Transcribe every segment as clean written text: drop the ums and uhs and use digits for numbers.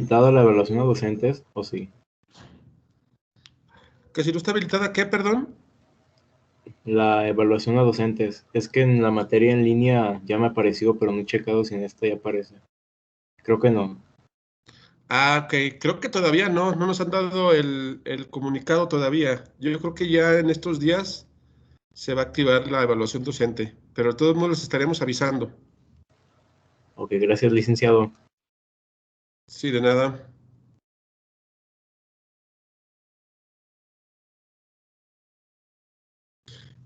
habilitada la evaluación a docentes o sí? ¿Que si no está habilitada qué, perdón? La evaluación a docentes. Es que en la materia en línea ya me apareció, pero no he checado si en esta ya aparece. Creo que no. Ah, ok. Creo que todavía no nos han dado el comunicado todavía. Yo creo que ya en estos días se va a activar la evaluación docente, pero de todos modos les estaremos avisando. Ok, gracias, licenciado. Sí, de nada.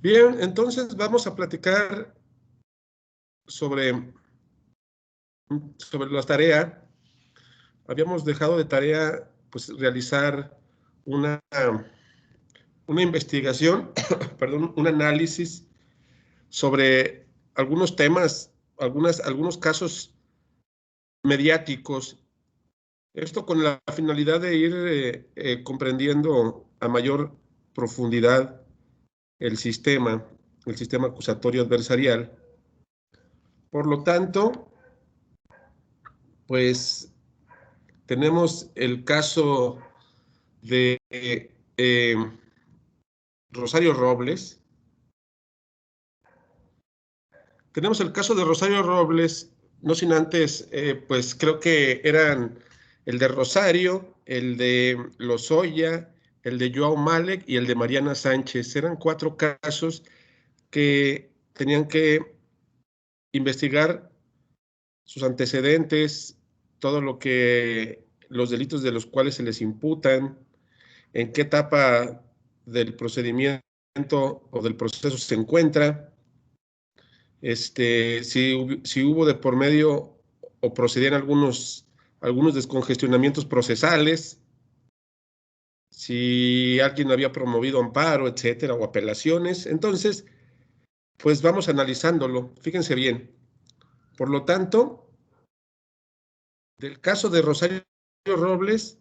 Bien, entonces vamos a platicar sobre, sobre la tarea. Habíamos dejado de tarea pues realizar una, una investigación, perdón, un análisis sobre algunos temas, algunos casos mediáticos. Esto con la finalidad de ir comprendiendo a mayor profundidad el sistema acusatorio adversarial. Por lo tanto, pues tenemos el caso de Rosario Robles. Tenemos el caso de Rosario Robles, no sin antes, pues creo que eran el de Rosario, el de Lozoya, el de Joao Malek y el de Mariana Sánchez. Eran 4 casos que tenían que investigar sus antecedentes, todo lo que los delitos de los cuales se les imputan, en qué etapa del procedimiento o del proceso se encuentra, si hubo de por medio o procedían algunos descongestionamientos procesales, si alguien había promovido amparo, etcétera, o apelaciones. Entonces, pues vamos analizándolo. Fíjense bien. Por lo tanto, del caso de Rosario Robles,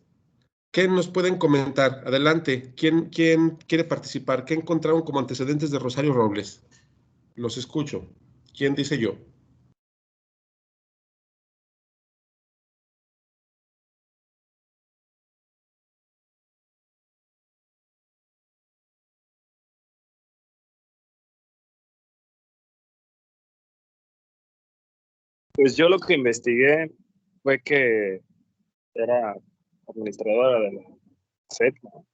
¿qué nos pueden comentar? Adelante. ¿Quién quiere participar? ¿Qué encontraron como antecedentes de Rosario Robles? Los escucho. ¿Quién dice yo? Pues yo lo que investigué fue que era administradora de la SEP, ¿no?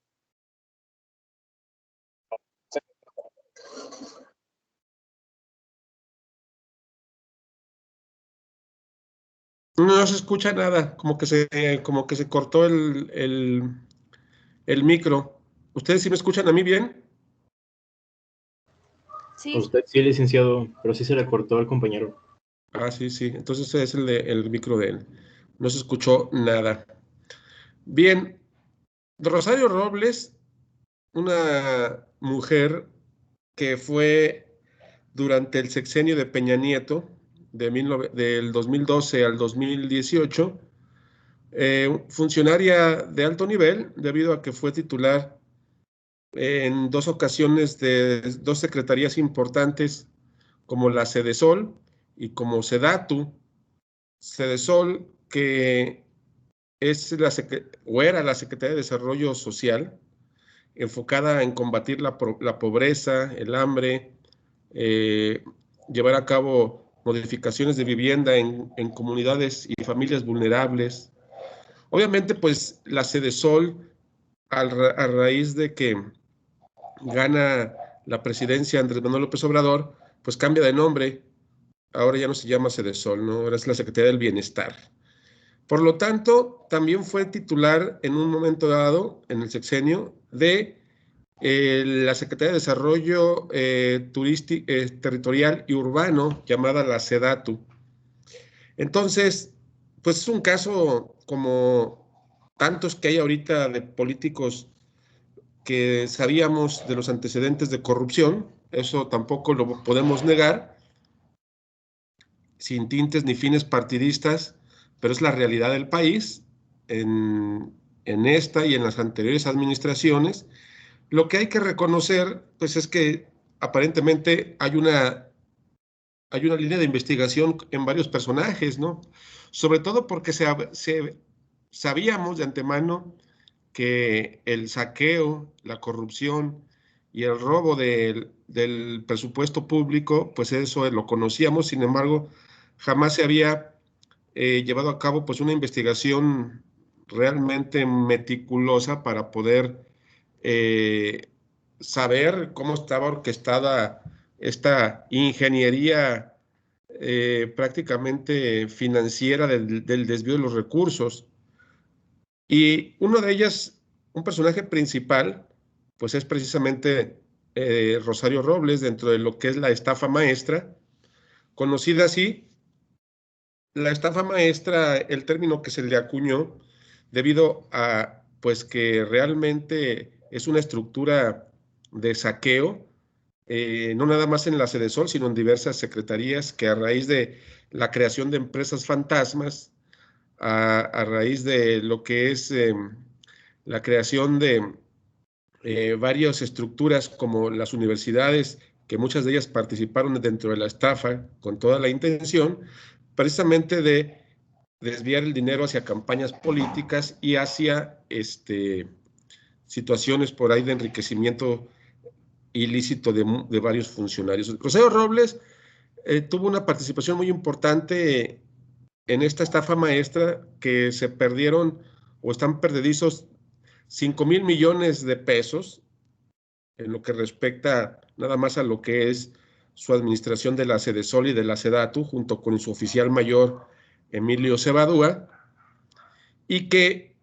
No se escucha nada, como que se cortó el micro. ¿Ustedes sí me escuchan a mí bien? A Sí, usted sí, licenciado, pero sí se le cortó al compañero. Ah, sí, sí. Entonces es el micro de él. No se escuchó nada. Bien, Rosario Robles, una mujer que fue durante el sexenio de Peña Nieto, del 2012 al 2018, funcionaria de alto nivel, debido a que fue titular en 2 ocasiones de 2 secretarías importantes, como la Sedesol y como Sedatu. Sedesol, que es o era la Secretaría de Desarrollo Social, enfocada en combatir la pobreza, el hambre, eh, llevar a cabo modificaciones de vivienda en comunidades y familias vulnerables. Obviamente, pues la Sedesol, a raíz de que gana la presidencia Andrés Manuel López Obrador, pues cambia de nombre. Ahora ya no se llama Sedesol, ¿no? Ahora es la Secretaría del Bienestar. Por lo tanto, también fue titular en un momento dado, en el sexenio, de la Secretaría de Desarrollo Territorial y Urbano, llamada la SEDATU. Entonces, pues es un caso como tantos que hay ahorita de políticos que sabíamos de los antecedentes de corrupción, eso tampoco lo podemos negar, sin tintes ni fines partidistas, pero es la realidad del país en esta y en las anteriores administraciones. Lo que hay que reconocer, pues es que aparentemente hay una línea de investigación en varios personajes, ¿no? Sobre todo porque se sabíamos de antemano que el saqueo, la corrupción y el robo del presupuesto público, pues eso lo conocíamos. Sin embargo, jamás se había llevado a cabo pues una investigación realmente meticulosa para poder saber cómo estaba orquestada esta ingeniería prácticamente financiera del desvío de los recursos. Y uno de ellas, un personaje principal, pues es precisamente Rosario Robles, dentro de lo que es la estafa maestra, conocida así. La estafa maestra, el término que se le acuñó, debido a pues que realmente es una estructura de saqueo, no nada más en la Sedesol, sino en diversas secretarías, que a raíz de la creación de empresas fantasmas, a raíz de lo que es la creación de varias estructuras como las universidades, que muchas de ellas participaron dentro de la estafa con toda la intención, precisamente de desviar el dinero hacia campañas políticas y hacia situaciones por ahí de enriquecimiento ilícito de varios funcionarios. Rosario Robles tuvo una participación muy importante en esta estafa maestra, que se perdieron o están perdedizos 5,000 millones de pesos en lo que respecta nada más a lo que es su administración de la Sedesol y de la Sedatu, junto con su oficial mayor Emilio Cebadúa, y que,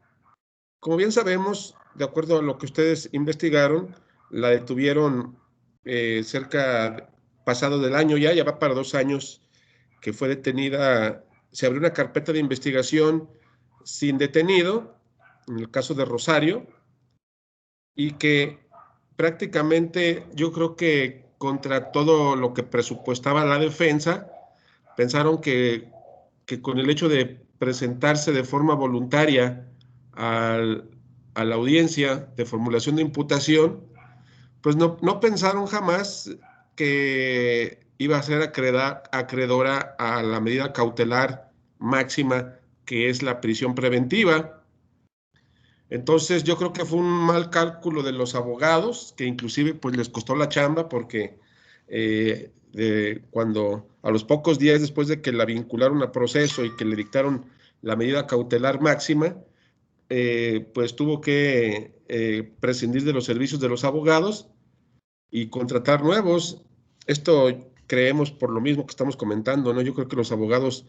como bien sabemos, de acuerdo a lo que ustedes investigaron, la detuvieron pasado del año, ya va para 2 años que fue detenida. Se abrió una carpeta de investigación sin detenido, en el caso de Rosario, y que prácticamente yo creo que contra todo lo que presupuestaba la defensa, pensaron que con el hecho de presentarse de forma voluntaria a la audiencia de formulación de imputación, pues no pensaron jamás que iba a ser acreedora a la medida cautelar máxima, que es la prisión preventiva. Entonces yo creo que fue un mal cálculo de los abogados, que inclusive pues les costó la chamba, porque cuando a los pocos días después de que la vincularon a proceso y que le dictaron la medida cautelar máxima, pues tuvo que prescindir de los servicios de los abogados y contratar nuevos. Esto creemos por lo mismo que estamos comentando, ¿no? Yo creo que los abogados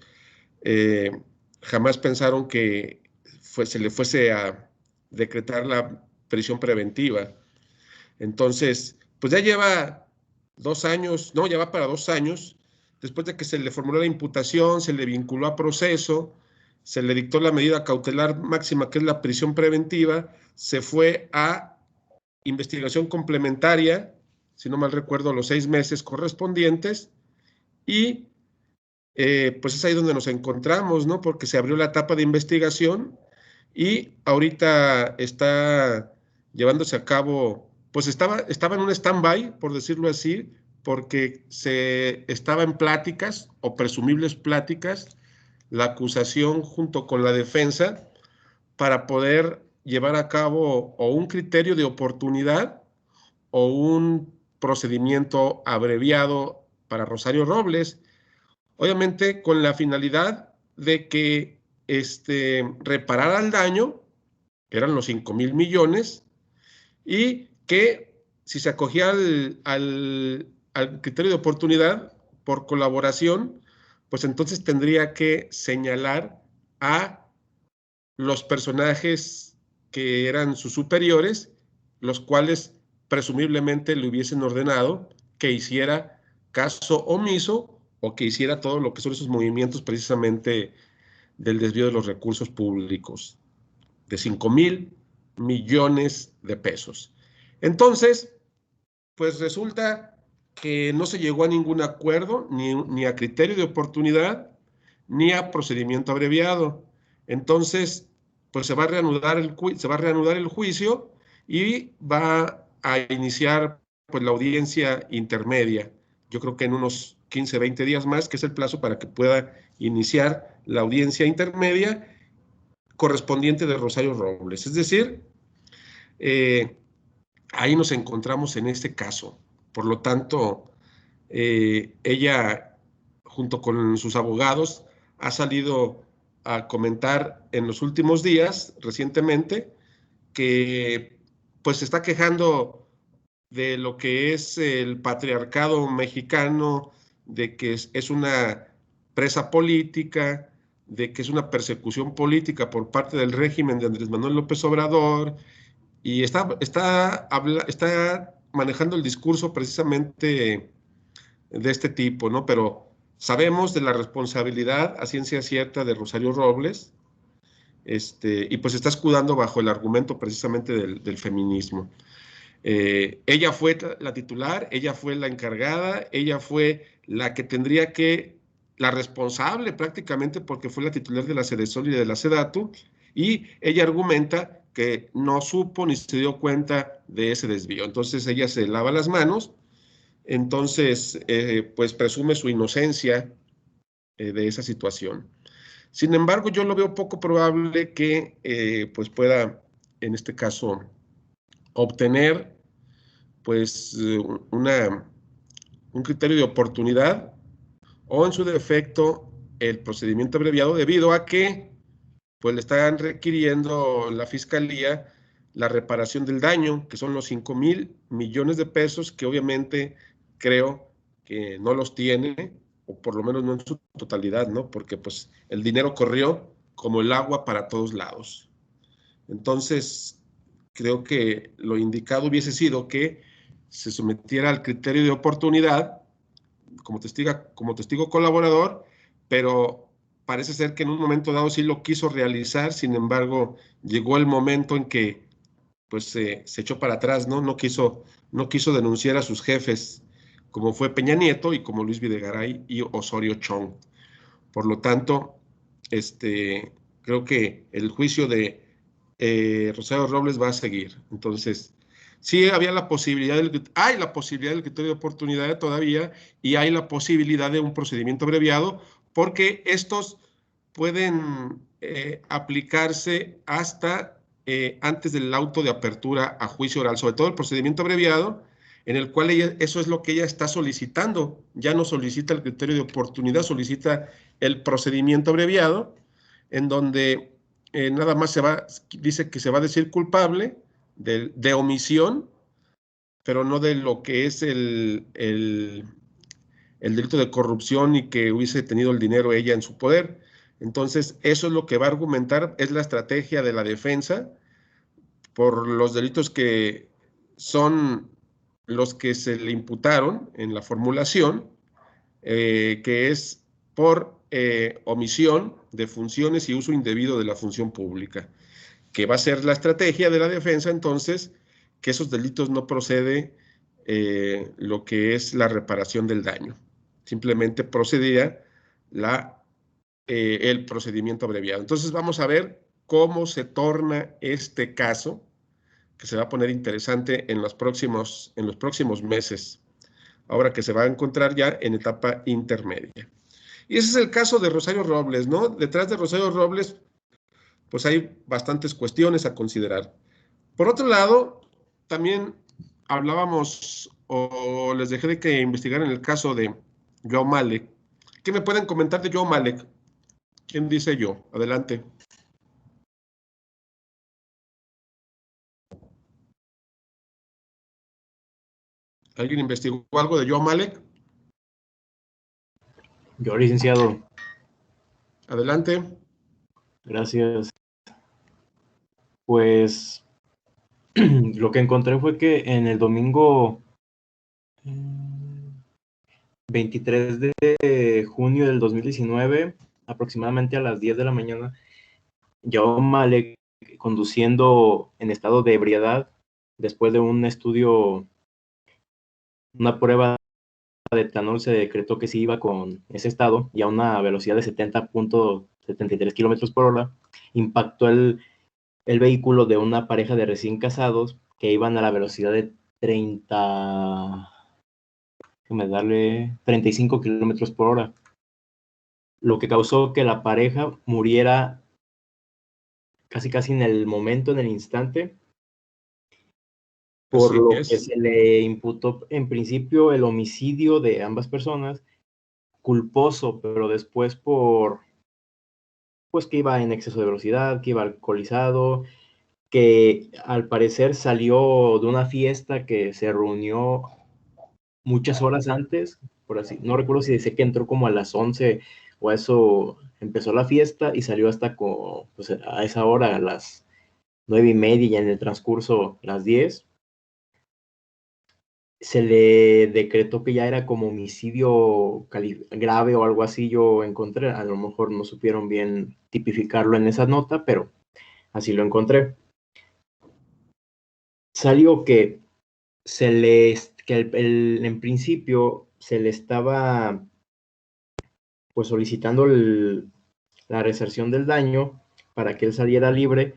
jamás pensaron que se le fuese a decretar la prisión preventiva. Entonces, pues ya lleva 2 años, no, ya va para 2 años, después de que se le formuló la imputación, se le vinculó a proceso, se le dictó la medida cautelar máxima, que es la prisión preventiva, se fue a investigación complementaria, si no mal recuerdo, los 6 meses correspondientes, y pues es ahí donde nos encontramos, ¿no? Porque se abrió la etapa de investigación y ahorita está llevándose a cabo, pues estaba en un stand-by, por decirlo así, porque se estaba en pláticas o presumibles pláticas, la acusación junto con la defensa, para poder llevar a cabo o un criterio de oportunidad o un procedimiento abreviado para Rosario Robles, obviamente con la finalidad de que reparara el daño, que eran los 5,000 millones, y que si se acogía al criterio de oportunidad por colaboración, pues entonces tendría que señalar a los personajes que eran sus superiores, los cuales presumiblemente le hubiesen ordenado que hiciera caso omiso o que hiciera todo lo que son esos movimientos precisamente del desvío de los recursos públicos, de 5,000 millones de pesos. Entonces, pues resulta que no se llegó a ningún acuerdo, ni a criterio de oportunidad, ni a procedimiento abreviado. Entonces, pues se va a reanudar el juicio y va a iniciar pues la audiencia intermedia. Yo creo que en unos 15, 20 días más, que es el plazo para que pueda iniciar la audiencia intermedia, correspondiente de Rosario Robles. Es decir, ahí nos encontramos en este caso. Por lo tanto, ella, junto con sus abogados, ha salido a comentar en los últimos días, recientemente, que pues se está quejando de lo que es el patriarcado mexicano, de que es una presa política, de que es una persecución política por parte del régimen de Andrés Manuel López Obrador, y está manejando el discurso precisamente de este tipo, ¿no? Pero sabemos de la responsabilidad a ciencia cierta de Rosario Robles, y pues está escudando bajo el argumento precisamente del feminismo. Ella fue la titular, ella fue la encargada, ella fue la que tendría que, la responsable prácticamente, porque fue la titular de la Sedesol y de la Sedatu, y ella argumenta que no supo ni se dio cuenta de ese desvío. Entonces ella se lava las manos, entonces pues presume su inocencia de esa situación. Sin embargo, yo lo veo poco probable que pues pueda, en este caso, obtener pues un criterio de oportunidad o en su defecto el procedimiento abreviado, debido a que pues le están requiriendo la fiscalía la reparación del daño, que son los 5,000 millones de pesos, que obviamente creo que no los tiene, o por lo menos no en su totalidad, ¿no? Porque pues el dinero corrió como el agua para todos lados. Entonces, creo que lo indicado hubiese sido que se sometiera al criterio de oportunidad como testigo colaborador, pero parece ser que en un momento dado sí lo quiso realizar. Sin embargo, llegó el momento en que pues se echó para atrás, ¿no? No quiso denunciar a sus jefes, como fue Peña Nieto y como Luis Videgaray y Osorio Chong. Por lo tanto, creo que el juicio de Rosario Robles va a seguir. Entonces, sí había la posibilidad, hay la posibilidad del criterio de oportunidad todavía, y hay la posibilidad de un procedimiento abreviado, porque estos pueden aplicarse hasta antes del auto de apertura a juicio oral, sobre todo el procedimiento abreviado, en el cual eso es lo que ella está solicitando. Ya no solicita el criterio de oportunidad, solicita el procedimiento abreviado, en donde nada más dice que se va a decir culpable de omisión, pero no de lo que es el delito de corrupción y que hubiese tenido el dinero ella en su poder. Entonces, eso es lo que va a argumentar, es la estrategia de la defensa por los delitos que son los que se le imputaron en la formulación, que es por omisión de funciones y uso indebido de la función pública, que va a ser la estrategia de la defensa. Entonces, que esos delitos no procede lo que es la reparación del daño. Simplemente procedía el procedimiento abreviado. Entonces, vamos a ver cómo se torna este caso, que se va a poner interesante en los próximos meses, ahora que se va a encontrar ya en etapa intermedia. Y ese es el caso de Rosario Robles, ¿no? Detrás de Rosario Robles, pues hay bastantes cuestiones a considerar. Por otro lado, también hablábamos, o les dejé de que investigaran el caso de Joao Malek. ¿Qué me pueden comentar de Joao Malek? ¿Quién dice yo? Adelante. ¿Alguien investigó algo de Joao Malek? Yo, licenciado. Adelante. Gracias. Pues lo que encontré fue que en el domingo 23 de junio del 2019, aproximadamente a las 10 de la mañana, Joao Malek, conduciendo en estado de ebriedad, después de un estudio, una prueba de etanol, se decretó que sí iba con ese estado y a una velocidad de 70.73 kilómetros por hora, impactó el vehículo de una pareja de recién casados que iban a la velocidad de 35 kilómetros por hora, lo que causó que la pareja muriera casi en el momento, en el instante, por lo que se le imputó en principio el homicidio de ambas personas, culposo, pero después pues que iba en exceso de velocidad, que iba alcoholizado, que al parecer salió de una fiesta que se reunió muchas horas antes, por así, no recuerdo si dice que entró como a las 11 o a eso empezó la fiesta y salió hasta pues a esa hora, a las 9:30, y en el transcurso las 10. Se le decretó que ya era como homicidio grave o algo así, yo encontré, a lo mejor no supieron bien tipificarlo en esa nota, pero así lo encontré. Salió que en principio se le estaba pues solicitando la resarción del daño para que él saliera libre,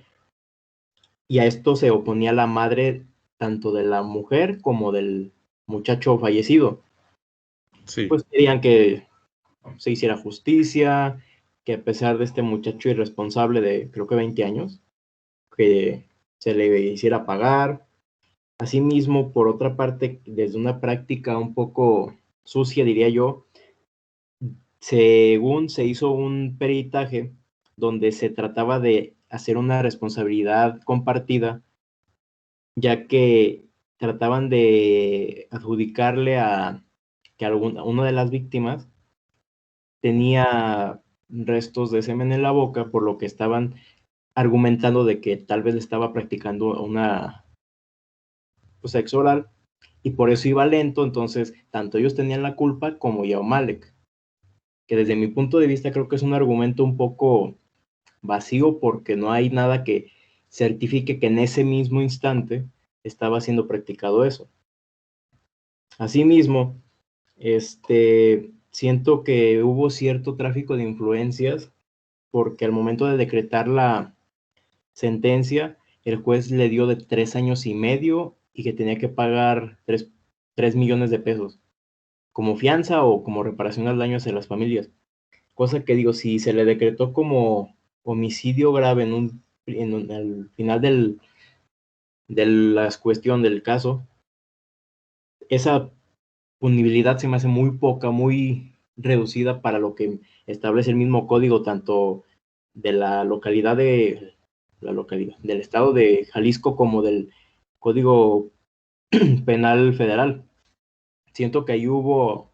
y a esto se oponía la madre tanto de la mujer como del muchacho fallecido. Sí. Pues querían que se hiciera justicia, que a pesar de este muchacho irresponsable de creo que 20 años, que se le hiciera pagar. Asimismo, por otra parte, desde una práctica un poco sucia, diría yo, según se hizo un peritaje donde se trataba de hacer una responsabilidad compartida, ya que trataban de adjudicarle a que una de las víctimas tenía restos de semen en la boca, por lo que estaban argumentando de que tal vez le estaba practicando una sexo oral, y por eso iba lento. Entonces tanto ellos tenían la culpa como Yao Malek, que desde mi punto de vista creo que es un argumento un poco vacío, porque no hay nada que certifique que en ese mismo instante estaba siendo practicado eso. Asimismo, siento que hubo cierto tráfico de influencias, porque al momento de decretar la sentencia, el juez le dio de 3 años y medio y que tenía que pagar 3 millones de pesos como fianza o como reparación al daño hacia las familias. Cosa que digo, si se le decretó como homicidio grave al final de la cuestión del caso, esa punibilidad se me hace muy poca, muy reducida para lo que establece el mismo código, tanto de del estado de Jalisco como del Código Penal Federal. Siento que ahí hubo,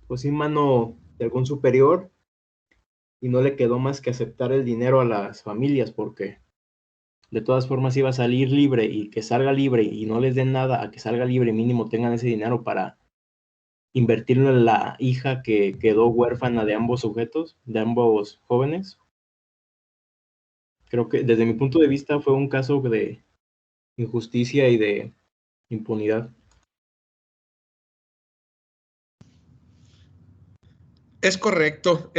pues sí, mano de algún superior, y no le quedó más que aceptar el dinero a las familias, porque de todas formas iba a salir libre, y que salga libre y no les den nada a que salga libre, mínimo tengan ese dinero para invertirlo en la hija que quedó huérfana de ambos sujetos, de ambos jóvenes. Creo que desde mi punto de vista fue un caso de injusticia y de impunidad. Es correcto,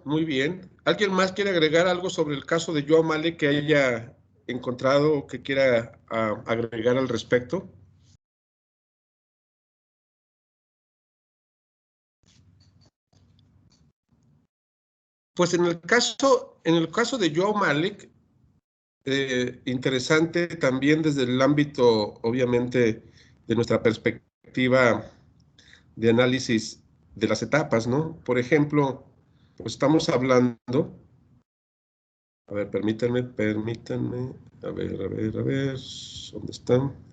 muy bien. ¿Alguien más quiere agregar algo sobre el caso de Joao Malek que haya encontrado o que quiera agregar al respecto? Pues en el caso de Joao Malek, interesante también desde el ámbito, obviamente, de nuestra perspectiva de análisis de las etapas, ¿no? Por ejemplo, pues estamos hablando, a ver, permítanme, a ver, ¿dónde están?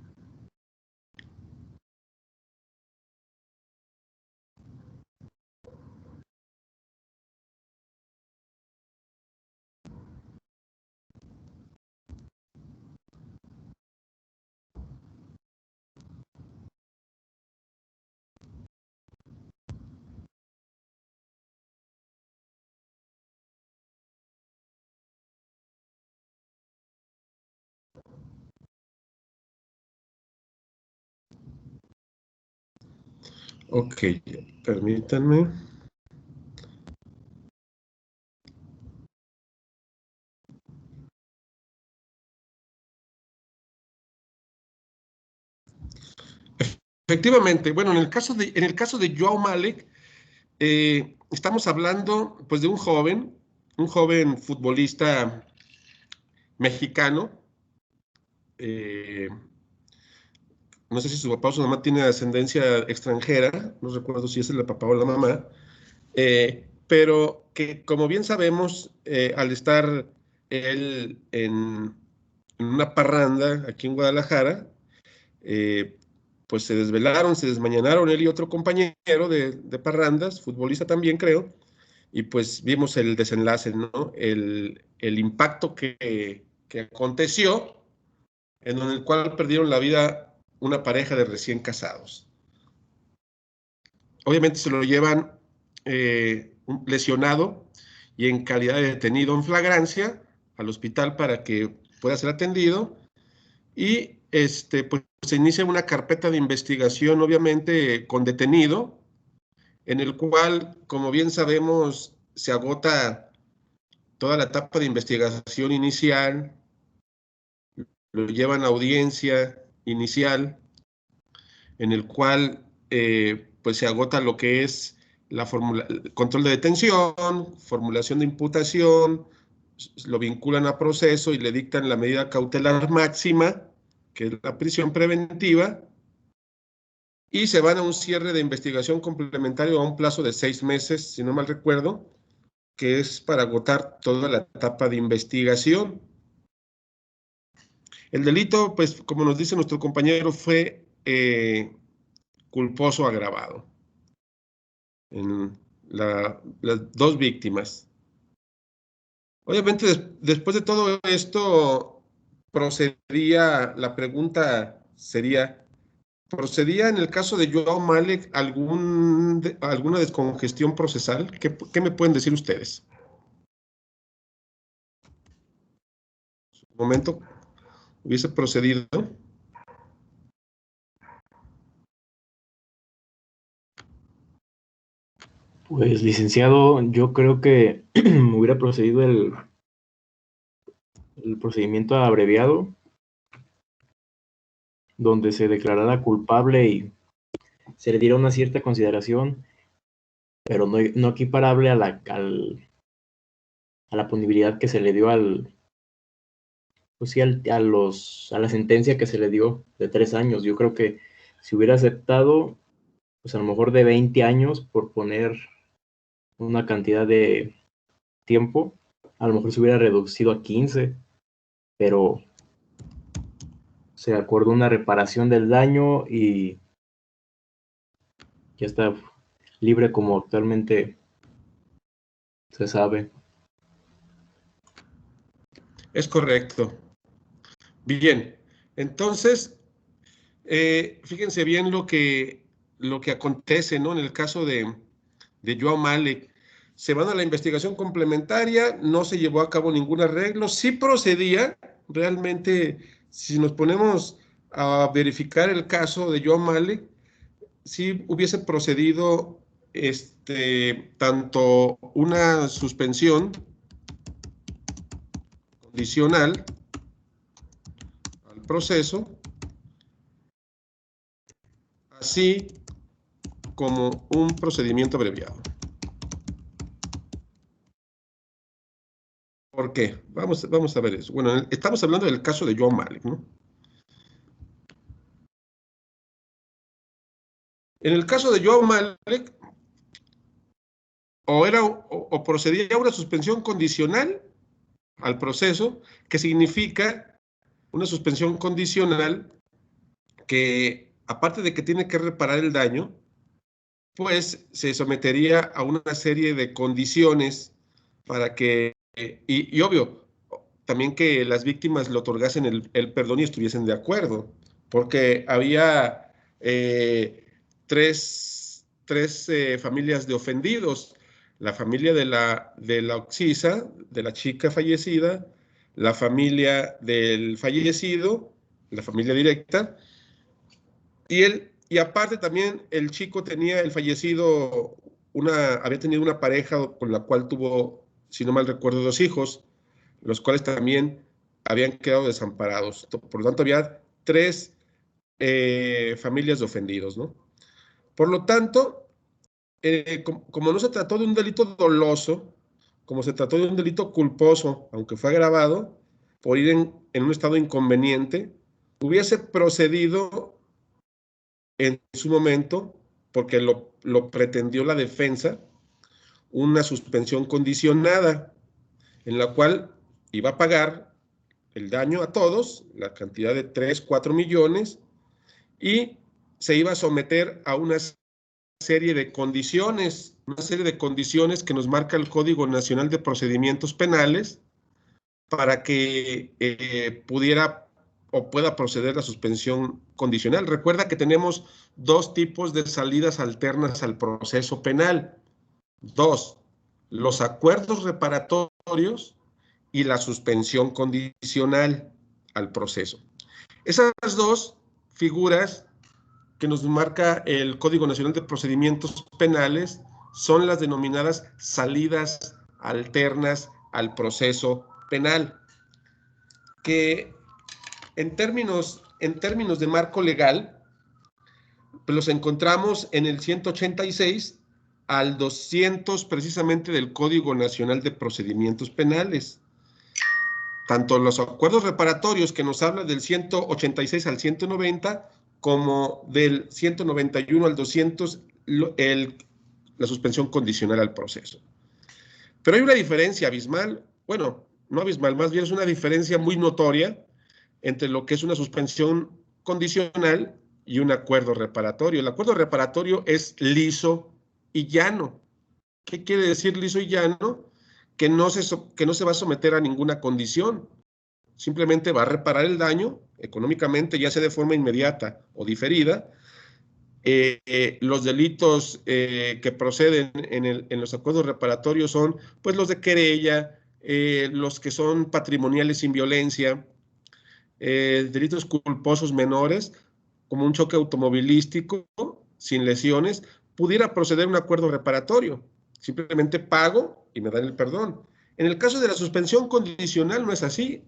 Ok, permítanme. Efectivamente, bueno, en el caso de Joao Malek, estamos hablando pues de un joven futbolista mexicano. No sé si su papá o su mamá tiene ascendencia extranjera, no recuerdo si es el papá o la mamá, pero que, como bien sabemos, al estar él en una parranda aquí en Guadalajara, pues se desvelaron, se desmañanaron él y otro compañero de parrandas, futbolista también creo, y pues vimos el desenlace, ¿no? El impacto que aconteció, en el cual perdieron la vida una pareja de recién casados. Obviamente se lo llevan lesionado y en calidad de detenido en flagrancia al hospital para que pueda ser atendido, y pues se inicia una carpeta de investigación, obviamente con detenido, en el cual, como bien sabemos, se agota toda la etapa de investigación inicial, lo llevan a audiencia inicial, en el cual pues se agota lo que es el control de detención, formulación de imputación, lo vinculan a proceso y le dictan la medida cautelar máxima, que es la prisión preventiva, y se van a un cierre de investigación complementario a un plazo de 6 meses, si no mal recuerdo, que es para agotar toda la etapa de investigación. El delito, pues, como nos dice nuestro compañero, fue culposo agravado en las dos víctimas. Obviamente, después de todo esto, la pregunta sería, ¿procedía en el caso de Joao Malek alguna descongestión procesal? ¿Qué me pueden decir ustedes? En su momento hubiese procedido. Pues, licenciado, yo creo que hubiera procedido el procedimiento abreviado, donde se declarara culpable y se le diera una cierta consideración, pero no equiparable a la punibilidad que se le dio pues sí, a la sentencia que se le dio de 3 años. Yo creo que si hubiera aceptado, pues a lo mejor de 20 años por poner una cantidad de tiempo, a lo mejor se hubiera reducido a 15, pero se acordó una reparación del daño y ya está libre como actualmente se sabe. Es correcto. Bien, entonces, fíjense bien lo que acontece, ¿no? En el caso de Joao Malek. Se van a la investigación complementaria, no se llevó a cabo ningún arreglo, sí procedía, realmente, si nos ponemos a verificar el caso de Joao Malek, sí hubiese procedido tanto una suspensión condicional al proceso, así como un procedimiento abreviado. ¿Por qué? Vamos a ver eso. Bueno, estamos hablando del caso de Joao Malek, ¿no? En el caso de Joao Malek, o procedía a una suspensión condicional al proceso, que significa una suspensión condicional que, aparte de que tiene que reparar el daño, pues se sometería a una serie de condiciones para que, y obvio, también que las víctimas le otorgasen el perdón y estuviesen de acuerdo, porque había tres familias de ofendidos: la familia de la occisa, de la chica fallecida, la familia del fallecido, la familia directa, y aparte también el chico el fallecido, había tenido una pareja con la cual tuvo, si no mal recuerdo, 2 hijos, los cuales también habían quedado desamparados. Por lo tanto, había 3 familias de ofendidos, ¿no? Por lo tanto, como no se trató de un delito doloso, como se trató de un delito culposo, aunque fue agravado, por ir en un estado inconveniente, hubiese procedido en su momento, porque lo pretendió la defensa, una suspensión condicionada, en la cual iba a pagar el daño a todos, la cantidad de 3, 4 millones, y se iba a someter a una serie de condiciones que nos marca el Código Nacional de Procedimientos Penales para que pudiera o pueda proceder la suspensión condicional. Recuerda que tenemos dos tipos de salidas alternas al proceso penal. Dos, los acuerdos reparatorios y la suspensión condicional al proceso. Esas dos figuras que nos marca el Código Nacional de Procedimientos Penales son las denominadas salidas alternas al proceso penal, que en términos de marco legal, pues los encontramos en el 186 al 200 precisamente del Código Nacional de Procedimientos Penales. Tanto los acuerdos reparatorios, que nos habla del 186 al 190, como del 191 al 200, la suspensión condicional al proceso. Pero hay una diferencia abismal, bueno, no abismal, más bien es una diferencia muy notoria entre lo que es una suspensión condicional y un acuerdo reparatorio. El acuerdo reparatorio es liso y llano. ¿Qué quiere decir liso y llano? Que no se va a someter a ninguna condición. Simplemente va a reparar el daño económicamente, ya sea de forma inmediata o diferida. Los delitos que proceden en los acuerdos reparatorios son pues los de querella, los que son patrimoniales sin violencia, delitos culposos menores, como un choque automovilístico sin lesiones, pudiera proceder un acuerdo reparatorio. Simplemente pago y me dan el perdón. En el caso de la suspensión condicional no es así.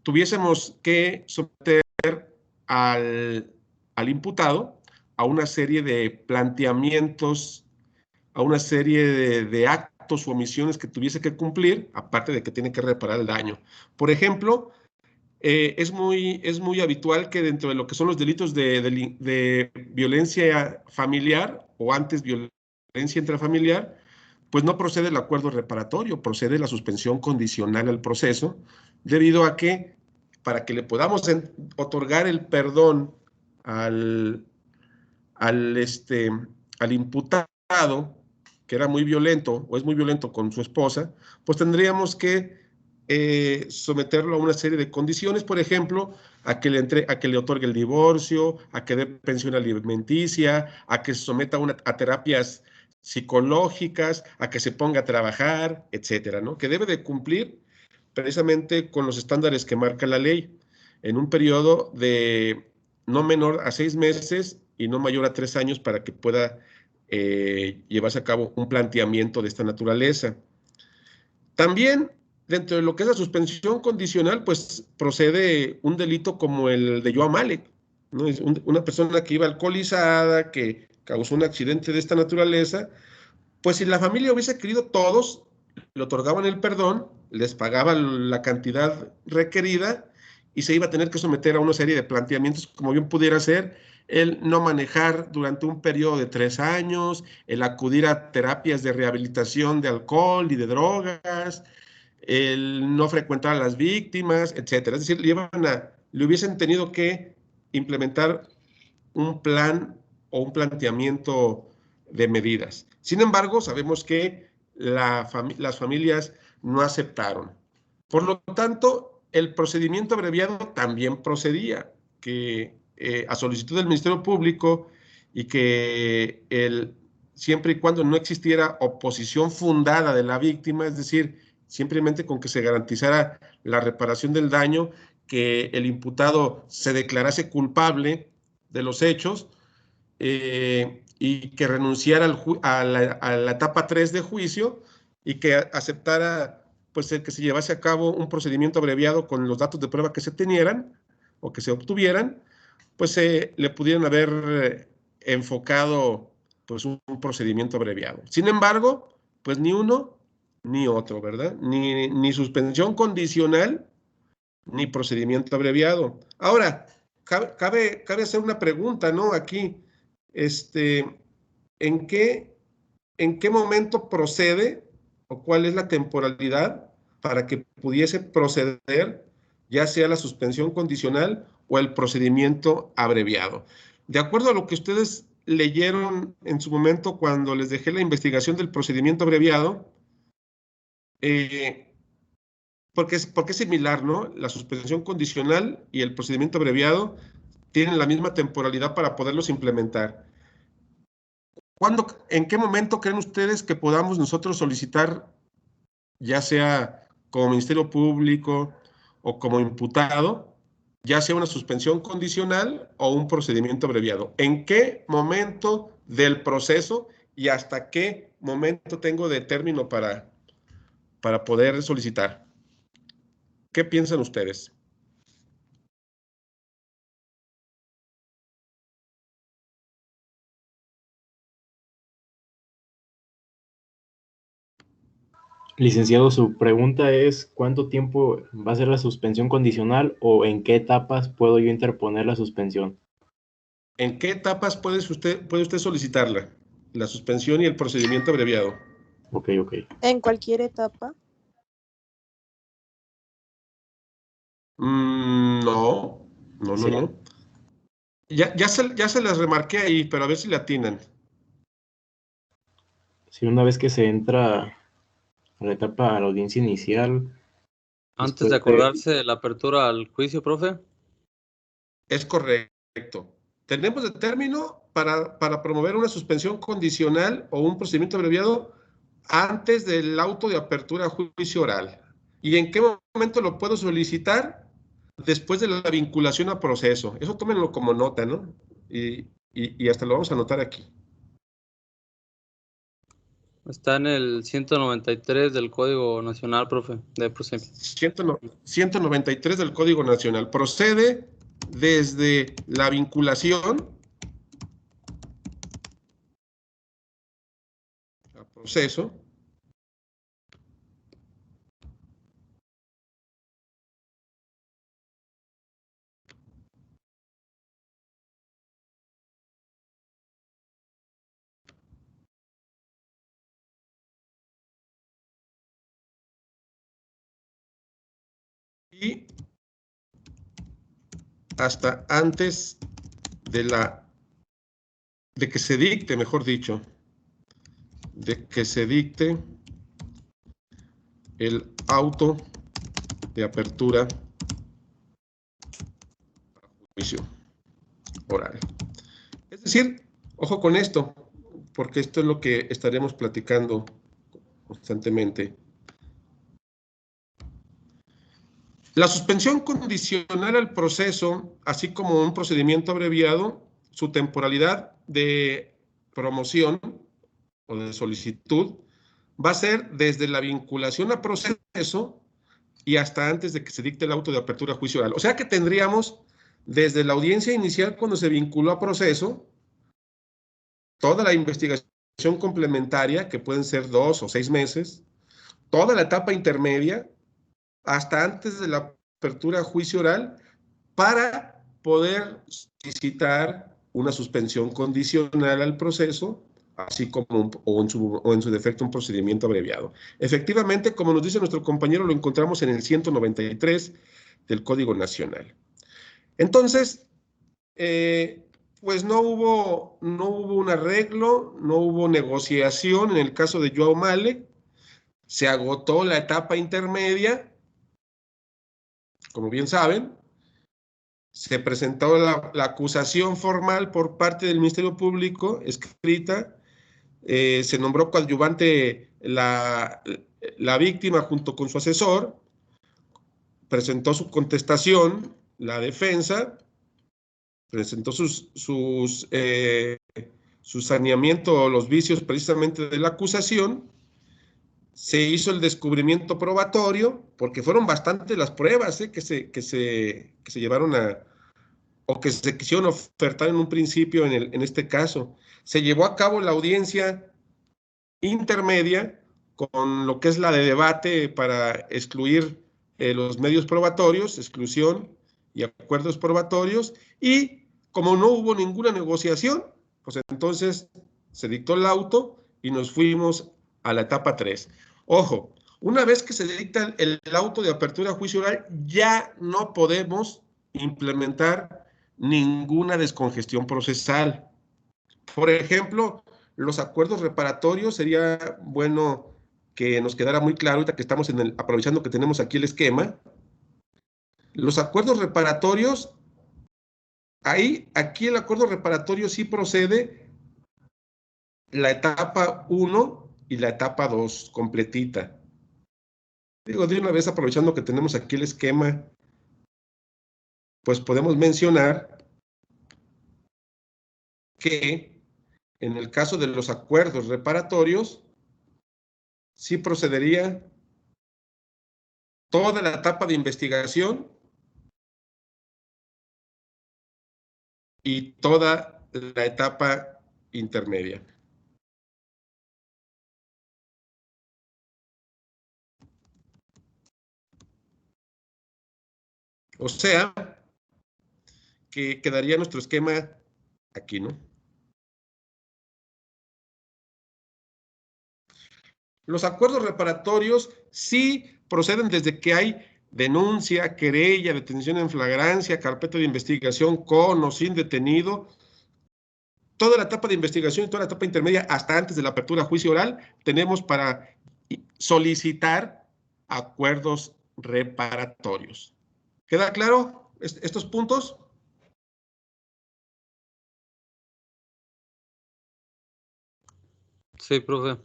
Tuviésemos que someter al imputado a una serie de planteamientos, a una serie de actos o omisiones que tuviese que cumplir, aparte de que tiene que reparar el daño. Por ejemplo, es muy habitual que dentro de lo que son los delitos de violencia familiar o antes violencia intrafamiliar, pues no procede el acuerdo reparatorio, procede la suspensión condicional al proceso, debido a que para que le podamos otorgar el perdón al imputado, que era muy violento o es muy violento con su esposa, pues tendríamos que someterlo a una serie de condiciones, por ejemplo, a que le otorgue el divorcio, a que dé pensión alimenticia, a que se someta a terapias psicológicas, a que se ponga a trabajar, etcétera, ¿no? Que debe de cumplir precisamente con los estándares que marca la ley en un periodo de no menor a 6 meses y no mayor a 3 años para que pueda llevarse a cabo un planteamiento de esta naturaleza. También, dentro de lo que es la suspensión condicional, pues procede un delito como el de Joao Malek, ¿no? Es una persona que iba alcoholizada, que causó un accidente de esta naturaleza. Pues si la familia hubiese querido, todos le otorgaban el perdón, les pagaban la cantidad requerida y se iba a tener que someter a una serie de planteamientos, como bien pudiera ser el no manejar durante un periodo de 3 años, el acudir a terapias de rehabilitación de alcohol y de drogas, el no frecuentar a las víctimas, etcétera. Es decir, le hubiesen tenido que implementar un plan o un planteamiento de medidas. Sin embargo, sabemos que las familias no aceptaron. Por lo tanto, el procedimiento abreviado también procedía, que a solicitud del Ministerio Público y que siempre y cuando no existiera oposición fundada de la víctima, es decir, simplemente con que se garantizara la reparación del daño, que el imputado se declarase culpable de los hechos y que renunciara a la etapa 3 de juicio y que aceptara pues el que se llevase a cabo un procedimiento abreviado con los datos de prueba que se tenieran o que se obtuvieran, pues le pudieran haber enfocado pues un procedimiento abreviado. Sin embargo, pues ni uno ni otro, ¿verdad? Ni suspensión condicional, ni procedimiento abreviado. Ahora, cabe hacer una pregunta, ¿no? Aquí, ¿en qué momento procede o cuál es la temporalidad para que pudiese proceder ya sea la suspensión condicional o el procedimiento abreviado? De acuerdo a lo que ustedes leyeron en su momento cuando les dejé la investigación del procedimiento abreviado, porque es similar, ¿no? La suspensión condicional y el procedimiento abreviado tienen la misma temporalidad para poderlos implementar. ¿En qué momento creen ustedes que podamos nosotros solicitar, ya sea como Ministerio Público o como imputado, ya sea una suspensión condicional o un procedimiento abreviado? ¿En qué momento del proceso y hasta qué momento tengo de término para poder solicitar? ¿Qué piensan ustedes? Licenciado, su pregunta es ¿cuánto tiempo va a ser la suspensión condicional o en qué etapas puedo yo interponer la suspensión? ¿En qué etapas puede usted solicitarla? La suspensión y el procedimiento abreviado. Ok. En cualquier etapa. No. Sí. Ya se las remarqué ahí, pero a ver si la atinan. Si una vez que se entra a la etapa, a la audiencia inicial, Antes de acordarse de la apertura al juicio, profe. Es correcto. Tenemos de término para promover una suspensión condicional o un procedimiento abreviado antes del auto de apertura a juicio oral. ¿Y en qué momento lo puedo solicitar? Después de la vinculación a proceso. Eso tómenlo como nota, ¿no? Y hasta lo vamos a anotar aquí. Está en el 193 del Código Nacional, profe, de procedimiento. 193 del Código Nacional. Procede desde la vinculación a proceso y hasta antes de que se dicte, mejor dicho, de que se dicte el auto de apertura a juicio oral. Es decir, ojo con esto, porque esto es lo que estaremos platicando constantemente. La suspensión condicional al proceso, así como un procedimiento abreviado, su temporalidad de promoción o de solicitud va a ser desde la vinculación a proceso y hasta antes de que se dicte el auto de apertura a juicio oral. O sea que tendríamos desde la audiencia inicial cuando se vinculó a proceso, toda la investigación complementaria, que pueden ser 2 o 6 meses, toda la etapa intermedia, hasta antes de la apertura a juicio oral, para poder solicitar una suspensión condicional al proceso, así como en su defecto un procedimiento abreviado. Efectivamente, como nos dice nuestro compañero, lo encontramos en el 193 del Código Nacional. Entonces, pues no hubo un arreglo, no hubo negociación en el caso de Joao Malek, se agotó la etapa intermedia, como bien saben, se presentó la acusación formal por parte del Ministerio Público, escrita, se nombró coadyuvante la víctima junto con su asesor, presentó su contestación, la defensa, presentó su saneamiento, los vicios precisamente de la acusación, se hizo el descubrimiento probatorio, porque fueron bastantes las pruebas que se llevaron o que se quisieron ofertar en un principio en este caso. Se llevó a cabo la audiencia intermedia con lo que es la de debate para excluir los medios probatorios, exclusión y acuerdos probatorios, y como no hubo ninguna negociación, pues entonces se dictó el auto y nos fuimos a la etapa 3. Ojo, una vez que se dicta el auto de apertura a juicio oral, ya no podemos implementar ninguna descongestión procesal. Por ejemplo, los acuerdos reparatorios, sería bueno que nos quedara muy claro, ahorita que estamos aprovechando que tenemos aquí el esquema. Los acuerdos reparatorios, aquí el acuerdo reparatorio sí procede la etapa 1 y la etapa 2 completita. Digo, de una vez aprovechando que tenemos aquí el esquema, pues podemos mencionar que en el caso de los acuerdos reparatorios, sí procedería toda la etapa de investigación y toda la etapa intermedia. O sea, que quedaría nuestro esquema aquí, ¿no? Los acuerdos reparatorios sí proceden desde que hay denuncia, querella, detención en flagrancia, carpeta de investigación con o sin detenido. Toda la etapa de investigación y toda la etapa intermedia hasta antes de la apertura a juicio oral tenemos para solicitar acuerdos reparatorios. ¿Queda claro estos puntos? Sí, profe.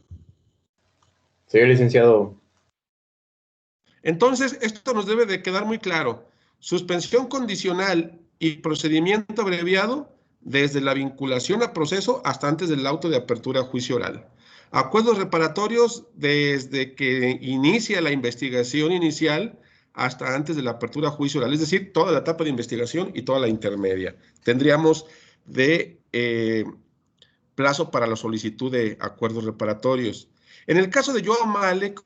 Sí, licenciado. Entonces, esto nos debe de quedar muy claro. Suspensión condicional y procedimiento abreviado desde la vinculación a proceso hasta antes del auto de apertura a juicio oral. Acuerdos reparatorios desde que inicia la investigación inicial hasta antes de la apertura a juicio oral, es decir, toda la etapa de investigación y toda la intermedia. Tendríamos de plazo para la solicitud de acuerdos reparatorios. En el caso de Joao Malek,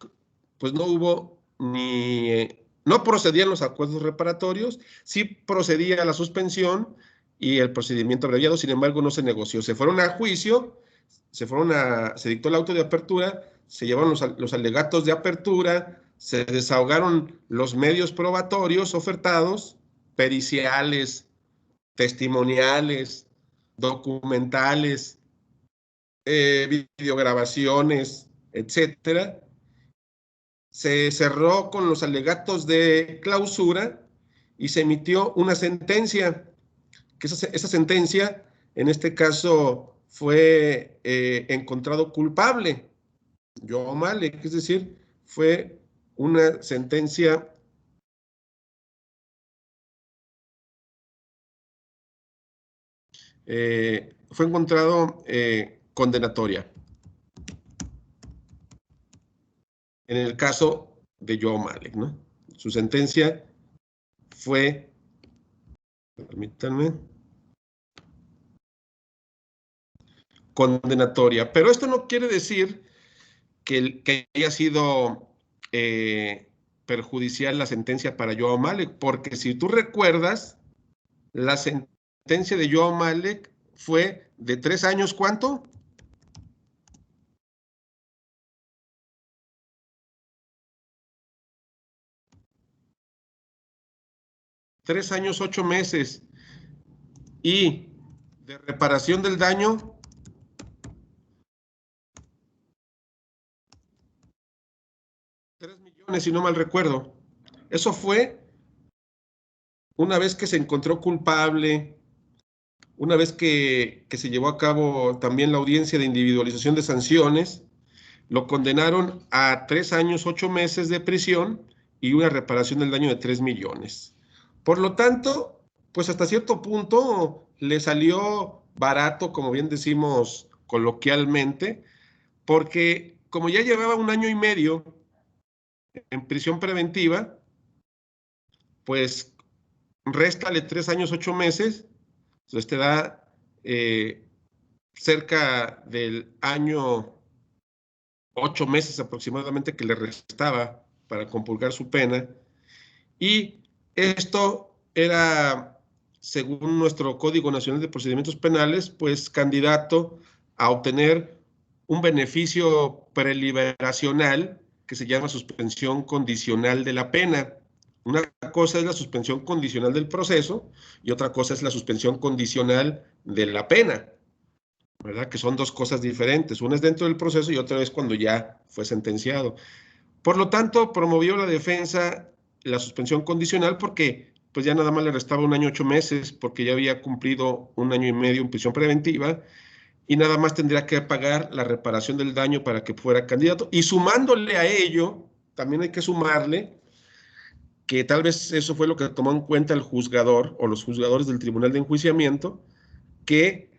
pues no hubo no procedían los acuerdos reparatorios, sí procedía la suspensión y el procedimiento abreviado, sin embargo no se negoció. Se fueron a juicio, se dictó el auto de apertura, se llevaron los alegatos de apertura, se desahogaron los medios probatorios ofertados, periciales, testimoniales, documentales, videograbaciones, etcétera. Se cerró con los alegatos de clausura y se emitió una sentencia, que esa sentencia, en este caso, fue encontrado culpable. Joao Malek, es decir, fue una sentencia fue encontrado condenatoria. En el caso de Joao Malek, ¿no? Su sentencia fue, permítanme, condenatoria. Pero esto no quiere decir que haya sido perjudicial la sentencia para Joao Malek, porque si tú recuerdas, la sentencia de Joao Malek fue de 3 años, ¿cuánto? Tres años, 8 meses. Y de reparación del daño, 3 millones, si no mal recuerdo. Eso fue una vez que se encontró culpable, una vez que se llevó a cabo también la audiencia de individualización de sanciones, lo condenaron a 3 años, 8 meses de prisión y una reparación del daño de 3 millones. Por lo tanto, pues hasta cierto punto le salió barato, como bien decimos coloquialmente, porque como ya llevaba 1 año y medio en prisión preventiva, pues réstale 3 años, 8 meses, entonces te da cerca del año 8 meses aproximadamente que le restaba para compurgar su pena. Y esto era, según nuestro Código Nacional de Procedimientos Penales, pues candidato a obtener un beneficio preliberacional que se llama suspensión condicional de la pena. Una cosa es la suspensión condicional del proceso y otra cosa es la suspensión condicional de la pena, ¿verdad? Que son dos cosas diferentes. Una es dentro del proceso y otra es cuando ya fue sentenciado. Por lo tanto, promovió la defensa la suspensión condicional porque pues ya nada más le restaba 1 año 8 meses porque ya había cumplido 1 año y medio en prisión preventiva y nada más tendría que pagar la reparación del daño para que fuera candidato. Y sumándole a ello, también hay que sumarle que tal vez eso fue lo que tomó en cuenta el juzgador o los juzgadores del Tribunal de Enjuiciamiento, que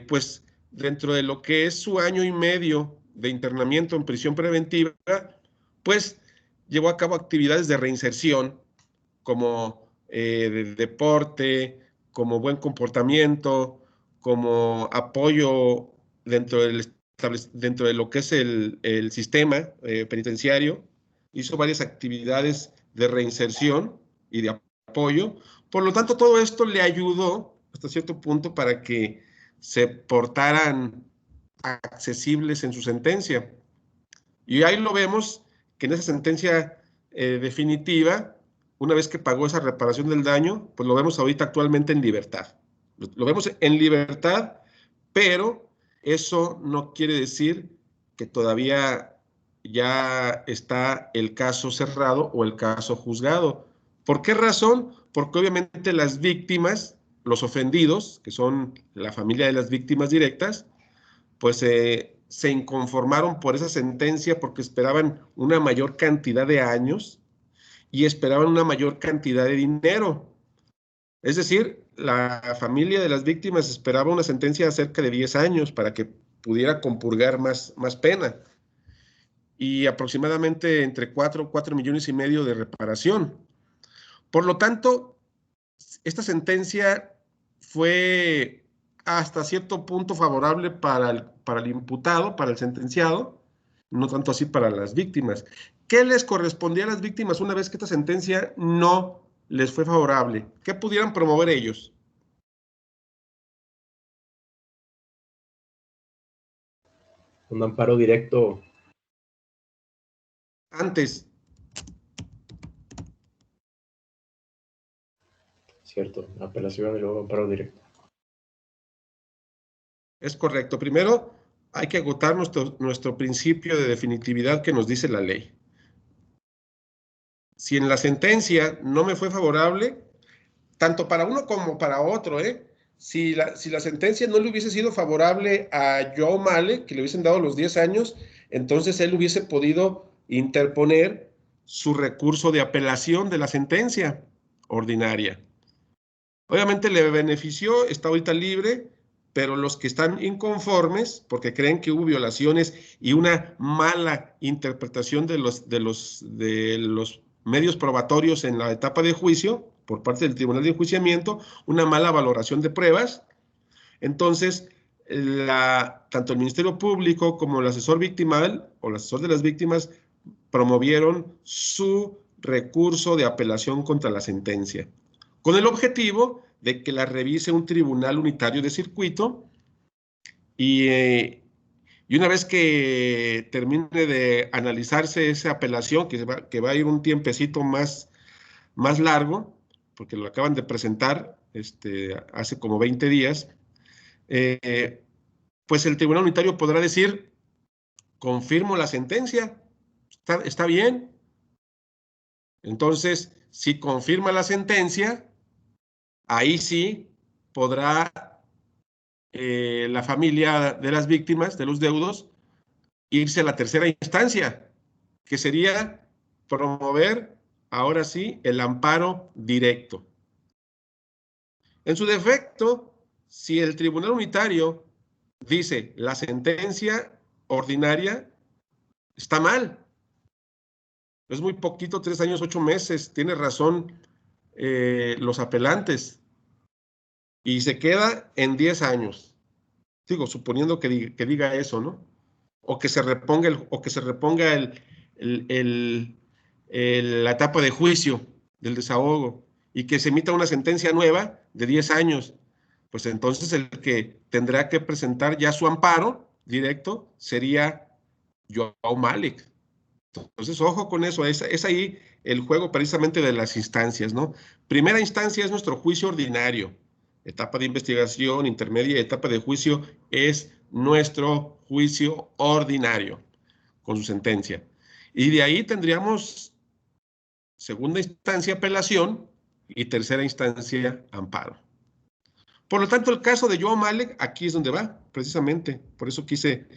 pues dentro de lo que es su año y medio de internamiento en prisión preventiva, pues llevó a cabo actividades de reinserción como de deporte, como buen comportamiento, como apoyo dentro de lo que es el sistema penitenciario. Hizo varias actividades de reinserción y de apoyo. Por lo tanto, todo esto le ayudó hasta cierto punto para que se portaran accesibles en su sentencia. Y ahí lo vemos que en esa sentencia definitiva, una vez que pagó esa reparación del daño, pues lo vemos ahorita actualmente en libertad. Lo vemos en libertad, pero eso no quiere decir que todavía ya está el caso cerrado o el caso juzgado. ¿Por qué razón? Porque obviamente las víctimas, los ofendidos, que son la familia de las víctimas directas, pues se inconformaron por esa sentencia porque esperaban una mayor cantidad de años y esperaban una mayor cantidad de dinero. Es decir, la familia de las víctimas esperaba una sentencia de cerca de 10 años para que pudiera compurgar más pena y aproximadamente entre 4 millones y medio de reparación. Por lo tanto, esta sentencia fue hasta cierto punto favorable para el imputado, para el sentenciado, no tanto así para las víctimas. ¿Qué les correspondía a las víctimas una vez que esta sentencia no les fue favorable? ¿Qué pudieran promover ellos? Un amparo directo. Antes, Cierto, apelación y luego amparo directo. es correcto. Primero, hay que agotar nuestro principio de definitividad que nos dice la ley. Si en la sentencia no me fue favorable, tanto para uno como para otro, si la sentencia no le hubiese sido favorable a Joe Male, que le hubiesen dado los 10 años, entonces él hubiese podido interponer su recurso de apelación de la sentencia ordinaria. Obviamente le benefició, está ahorita libre, pero los que están inconformes, porque creen que hubo violaciones y una mala interpretación de los medios probatorios en la etapa de juicio, por parte del Tribunal de Enjuiciamiento, una mala valoración de pruebas, entonces tanto el Ministerio Público como el asesor victimal o el asesor de las víctimas promovieron su recurso de apelación contra la sentencia, con el objetivo de que la revise un tribunal unitario de circuito y una vez que termine de analizarse esa apelación, que va a ir un tiempecito más largo, porque lo acaban de presentar hace como 20 días, pues el tribunal unitario podrá decir, confirmo la sentencia, está bien. Entonces, si confirma la sentencia, ahí sí podrá la familia de las víctimas, de los deudos, irse a la tercera instancia, que sería promover, ahora sí, el amparo directo. En su defecto, si el tribunal unitario dice la sentencia ordinaria está mal, es muy poquito, 3 años, 8 meses, tiene razón los apelantes, y se queda en 10 años. Digo, suponiendo que diga eso, ¿no? o que se reponga la etapa de juicio del desahogo y que se emita una sentencia nueva de 10 años, pues entonces el que tendrá que presentar ya su amparo directo sería Joao Malik. Entonces, ojo con eso, es ahí el juego precisamente de las instancias, ¿no? Primera instancia es nuestro juicio ordinario, etapa de investigación, intermedia, etapa de juicio es nuestro juicio ordinario con su sentencia. Y de ahí tendríamos segunda instancia, apelación, y tercera instancia, amparo. Por lo tanto, el caso de Joao Malik, aquí es donde va, precisamente. Por eso quise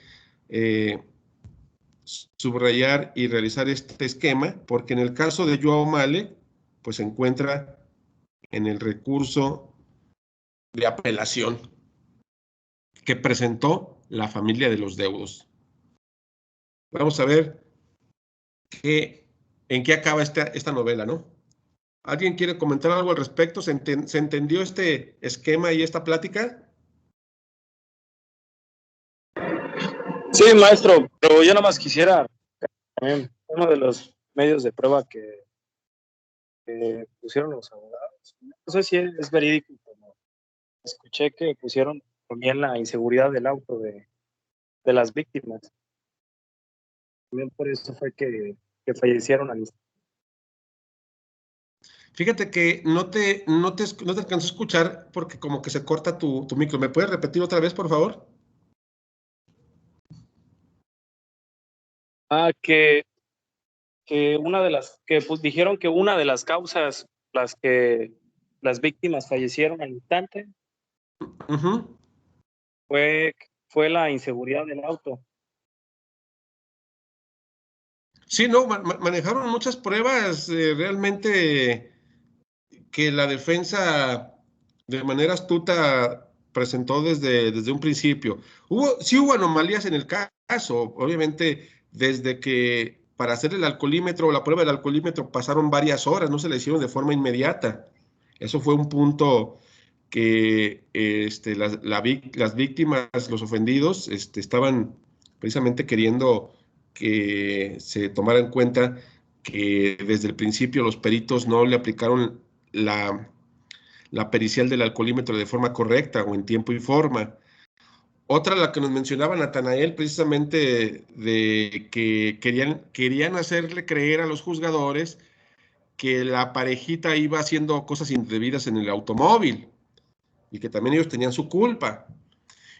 subrayar y realizar este esquema, porque en el caso de Joao Malik, pues se encuentra en el recurso de apelación que presentó la familia de los deudos. Vamos a ver en qué acaba esta novela, ¿no? ¿Alguien quiere comentar algo al respecto? ¿Se entendió este esquema y esta plática? Sí, maestro, pero yo nada más quisiera también uno de los medios de prueba que pusieron los abogados. No sé si es verídico, pero escuché que pusieron también la inseguridad del auto de las víctimas. También por eso fue que fallecieron al instante. Fíjate que no te alcanzo a escuchar porque como que se corta tu micro. ¿Me puedes repetir otra vez, por favor? Que una de las que pues, dijeron que una de las causas las que las víctimas fallecieron al instante fue la inseguridad del auto. Sí, no, manejaron muchas pruebas realmente que la defensa de manera astuta presentó desde un principio. Sí hubo anomalías en el caso, obviamente desde que para hacer el alcoholímetro o la prueba del alcoholímetro pasaron varias horas, no se le hicieron de forma inmediata. Eso fue un punto que las víctimas, los ofendidos, estaban precisamente queriendo que se tomara en cuenta que desde el principio los peritos no le aplicaron la pericial del alcoholímetro de forma correcta o en tiempo y forma. Otra, la que nos mencionaba Natanael, precisamente de que querían hacerle creer a los juzgadores que la parejita iba haciendo cosas indebidas en el automóvil y que también ellos tenían su culpa.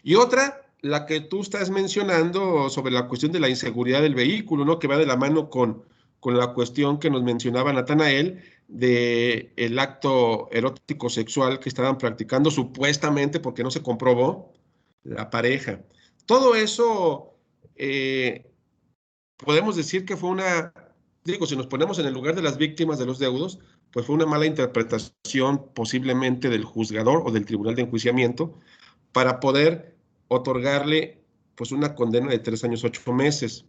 Y otra, la que tú estás mencionando sobre la cuestión de la inseguridad del vehículo, ¿no? Que va de la mano con la cuestión que nos mencionaba Natanael de el acto erótico sexual que estaban practicando supuestamente porque no se comprobó la pareja. Todo eso podemos decir que fue si nos ponemos en el lugar de las víctimas de los deudos, pues fue una mala interpretación posiblemente del juzgador o del tribunal de enjuiciamiento para poder otorgarle pues una condena de 3 años, 8 meses.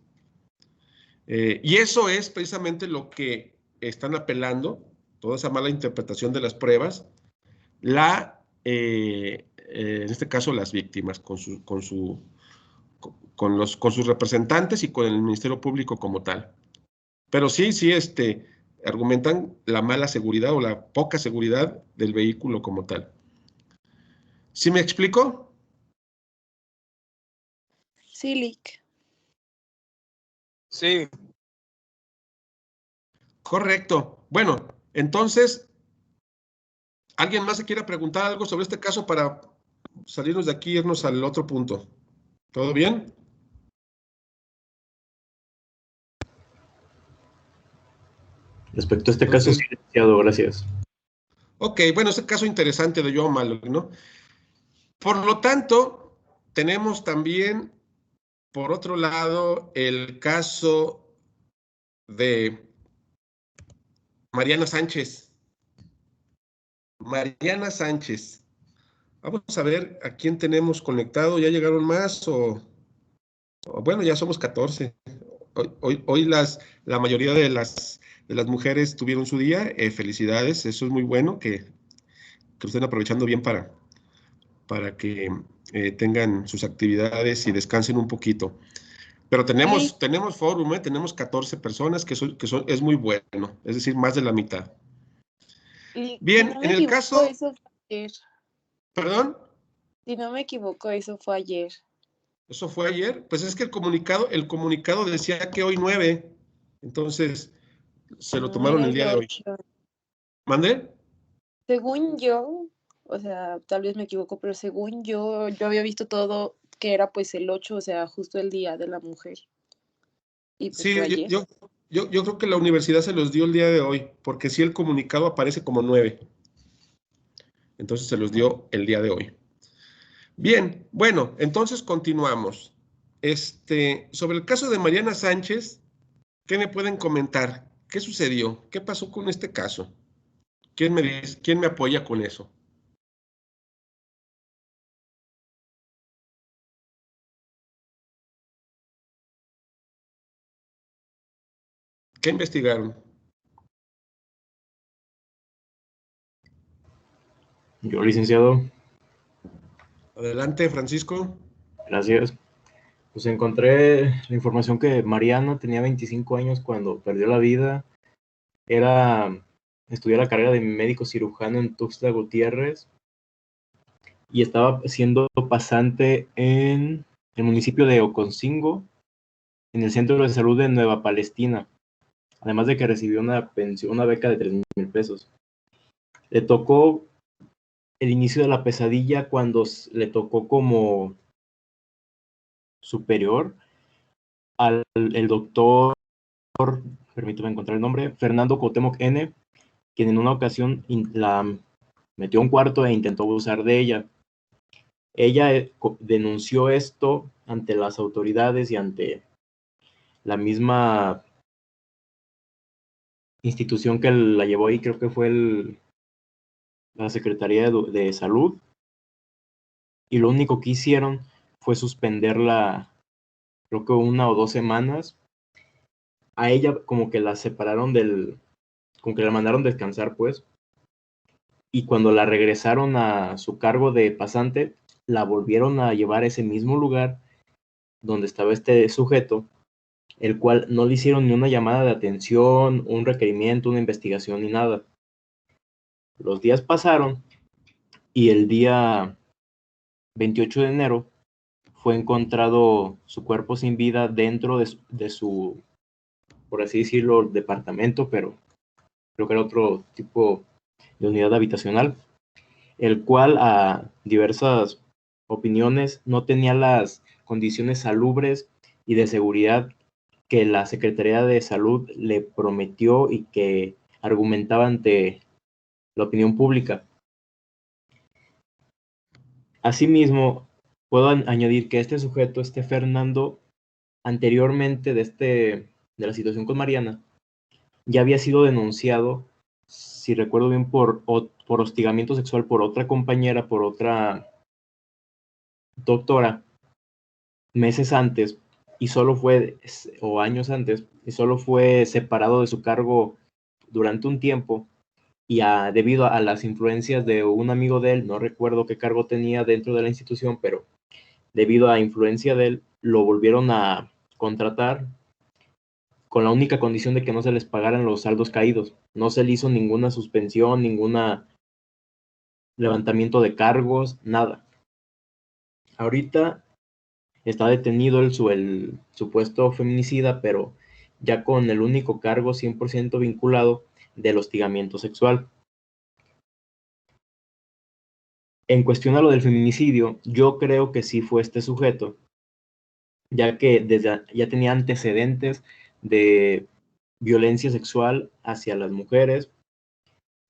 Y eso es precisamente lo que están apelando, toda esa mala interpretación de las pruebas, en este caso las víctimas, con sus representantes y con el Ministerio Público como tal. Pero sí, argumentan la mala seguridad o la poca seguridad del vehículo como tal. ¿Sí me explico? Sí, Lick. Sí. Correcto. Bueno, entonces, ¿alguien más se quiere preguntar algo sobre este caso para salirnos de aquí e irnos al otro punto? ¿Todo bien? Respecto a este caso, sí, licenciado, gracias. Ok, bueno, este caso interesante de Joao Malik, ¿no? Por lo tanto, tenemos también, por otro lado, el caso de Mariana Sánchez. Mariana Sánchez. Vamos a ver a quién tenemos conectado. ¿Ya llegaron más bueno, ya somos 14? Hoy la mayoría de las mujeres tuvieron su día. Felicidades, eso es muy bueno, que lo estén aprovechando bien para que tengan sus actividades y descansen un poquito. Pero tenemos fórum, tenemos 14 personas es muy bueno, es decir, más de la mitad. Y Bien, si no en me el equivoco, caso, eso fue ayer. perdón, Si no me equivoco, eso fue ayer. eso fue ayer, pues es que el comunicado decía que hoy 9, entonces se lo No, tomaron era el el día de hoy. 8. ¿Mande? Según yo, o sea, tal vez me equivoco, pero según yo había visto todo que era pues el 8, o sea, justo el Día de la Mujer. Y pues Sí, fue ayer. yo creo que la universidad se los dio el día de hoy, porque sí el comunicado aparece como 9, entonces se los dio el día de hoy. Bien, bueno, entonces continuamos. Sobre el caso de Mariana Sánchez, ¿qué me pueden comentar? ¿Qué sucedió? ¿Qué pasó con este caso? ¿Quién me apoya con eso? ¿Qué investigaron? Yo, licenciado, Adelante, Francisco. gracias. Pues encontré la información que Mariana tenía 25 años cuando perdió la vida. Estudió la carrera de médico cirujano en Tuxtla Gutiérrez y estaba siendo pasante en el municipio de Ocosingo, en el Centro de Salud de Nueva Palestina, además de que recibió una pensión, una beca de 3,000 pesos. Le tocó el inicio de la pesadilla cuando le tocó como superior al el doctor, permítame encontrar el nombre, Fernando Cuauhtémoc N., quien en una ocasión la metió a un cuarto e intentó abusar de ella. Ella denunció esto ante las autoridades y ante la misma institución que la llevó ahí, creo que fue la Secretaría de Salud, y lo único que hicieron fue suspenderla, creo que 1 o 2 semanas. A ella como que la separaron como que la mandaron descansar, pues, y cuando la regresaron a su cargo de pasante, la volvieron a llevar a ese mismo lugar donde estaba este sujeto, el cual no le hicieron ni una llamada de atención, un requerimiento, una investigación ni nada. Los días pasaron y el día 28 de enero fue encontrado su cuerpo sin vida dentro de su, por así decirlo, departamento, pero creo que era otro tipo de unidad habitacional, el cual a diversas opiniones no tenía las condiciones salubres y de seguridad que la Secretaría de Salud le prometió y que argumentaba ante la opinión pública. Asimismo, puedo añadir que este sujeto, este Fernando, anteriormente de la situación con Mariana, ya había sido denunciado, si recuerdo bien, por hostigamiento sexual por otra compañera, por otra doctora, meses antes, o años antes, y solo fue separado de su cargo durante un tiempo, y debido a las influencias de un amigo de él, no recuerdo qué cargo tenía dentro de la institución, pero debido a influencia de él, lo volvieron a contratar con la única condición de que no se les pagaran los saldos caídos. No se le hizo ninguna suspensión, ninguna levantamiento de cargos, nada. Ahorita está detenido el supuesto feminicida, pero ya con el único cargo 100% vinculado del hostigamiento sexual. En cuestión a lo del feminicidio, yo creo que sí fue este sujeto, ya que ya tenía antecedentes de violencia sexual hacia las mujeres,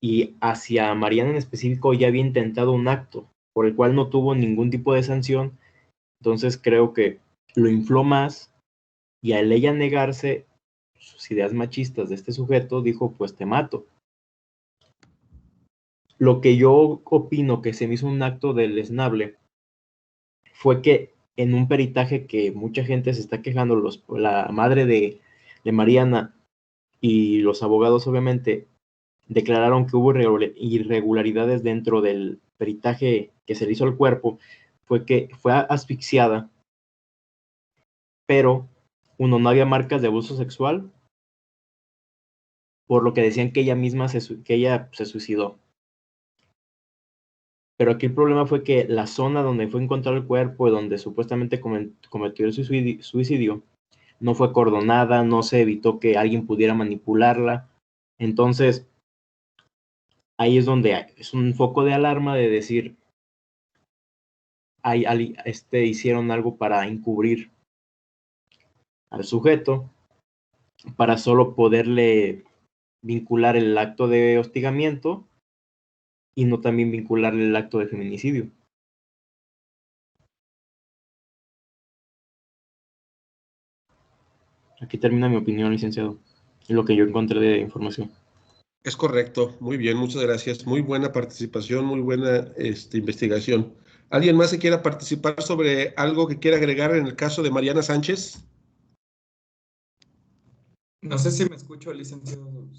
y hacia Mariana en específico ya había intentado un acto por el cual no tuvo ningún tipo de sanción. Entonces creo que lo infló más, y al ella negarse sus ideas machistas de este sujeto, dijo, pues te mato. Lo que yo opino que se me hizo un acto deleznable fue que en un peritaje que mucha gente se está quejando, la madre de Mariana y los abogados obviamente declararon que hubo irregularidades dentro del peritaje que se le hizo al cuerpo, fue que fue asfixiada, pero uno, no había marcas de abuso sexual, por lo que decían que ella misma se suicidó. Pero aquí el problema fue que la zona donde fue encontrado el cuerpo y donde supuestamente cometió el suicidio no fue acordonada, no se evitó que alguien pudiera manipularla. Entonces, ahí es donde es un foco de alarma de decir, hicieron algo para encubrir al sujeto, para solo poderle vincular el acto de hostigamiento y no también vincularle el acto de feminicidio. Aquí termina mi opinión, licenciado, y lo que yo encontré de información. Es correcto, muy bien, muchas gracias. Muy buena participación, muy buena investigación. ¿Alguien más que quiera participar sobre algo que quiera agregar en el caso de Mariana Sánchez? No sé si me escucho, licenciado.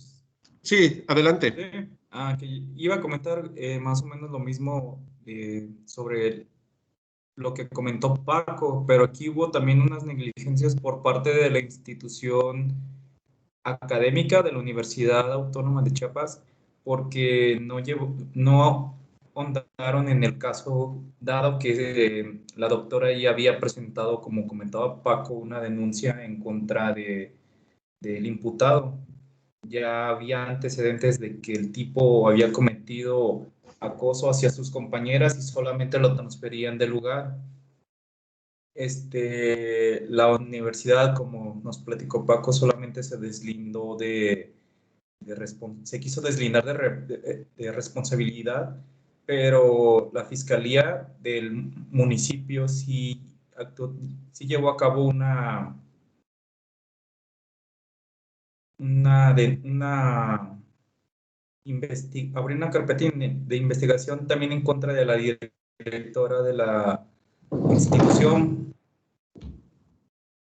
Sí, adelante. Que iba a comentar más o menos lo mismo sobre lo que comentó Paco, pero aquí hubo también unas negligencias por parte de la institución académica de la Universidad Autónoma de Chiapas, porque no ahondaron en el caso, dado que la doctora ya había presentado, como comentaba Paco, una denuncia en contra del imputado. Ya había antecedentes de que el tipo había cometido acoso hacia sus compañeras y solamente lo transferían del lugar. La universidad, como nos platicó Paco, solamente se deslindó se quiso deslindar de responsabilidad, pero la fiscalía del municipio sí llevó a cabo abrió una carpeta de investigación también en contra de la directora de la institución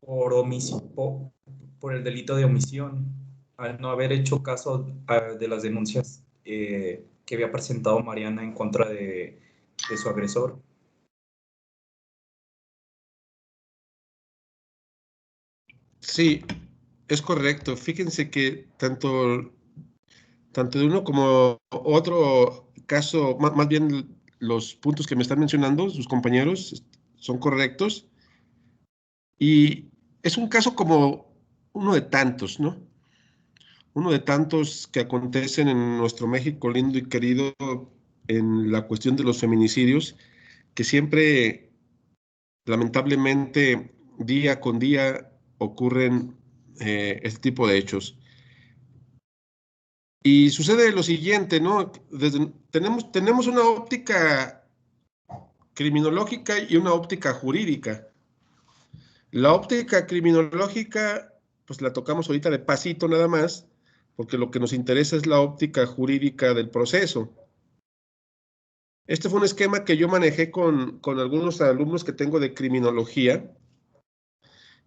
por el delito de omisión, al no haber hecho caso de las denuncias que había presentado Mariana en contra de su agresor. Sí, es correcto. Fíjense que tanto de uno como otro caso, más bien los puntos que me están mencionando sus compañeros son correctos. Y es un caso como uno de tantos, ¿no? Uno de tantos que acontecen en nuestro México lindo y querido en la cuestión de los feminicidios, que siempre, lamentablemente, día con día ocurren este tipo de hechos. Y sucede lo siguiente, ¿no? Tenemos una óptica criminológica y una óptica jurídica. La óptica criminológica, pues la tocamos ahorita de pasito nada más, porque lo que nos interesa es la óptica jurídica del proceso. Este fue un esquema que yo manejé con algunos alumnos que tengo de criminología,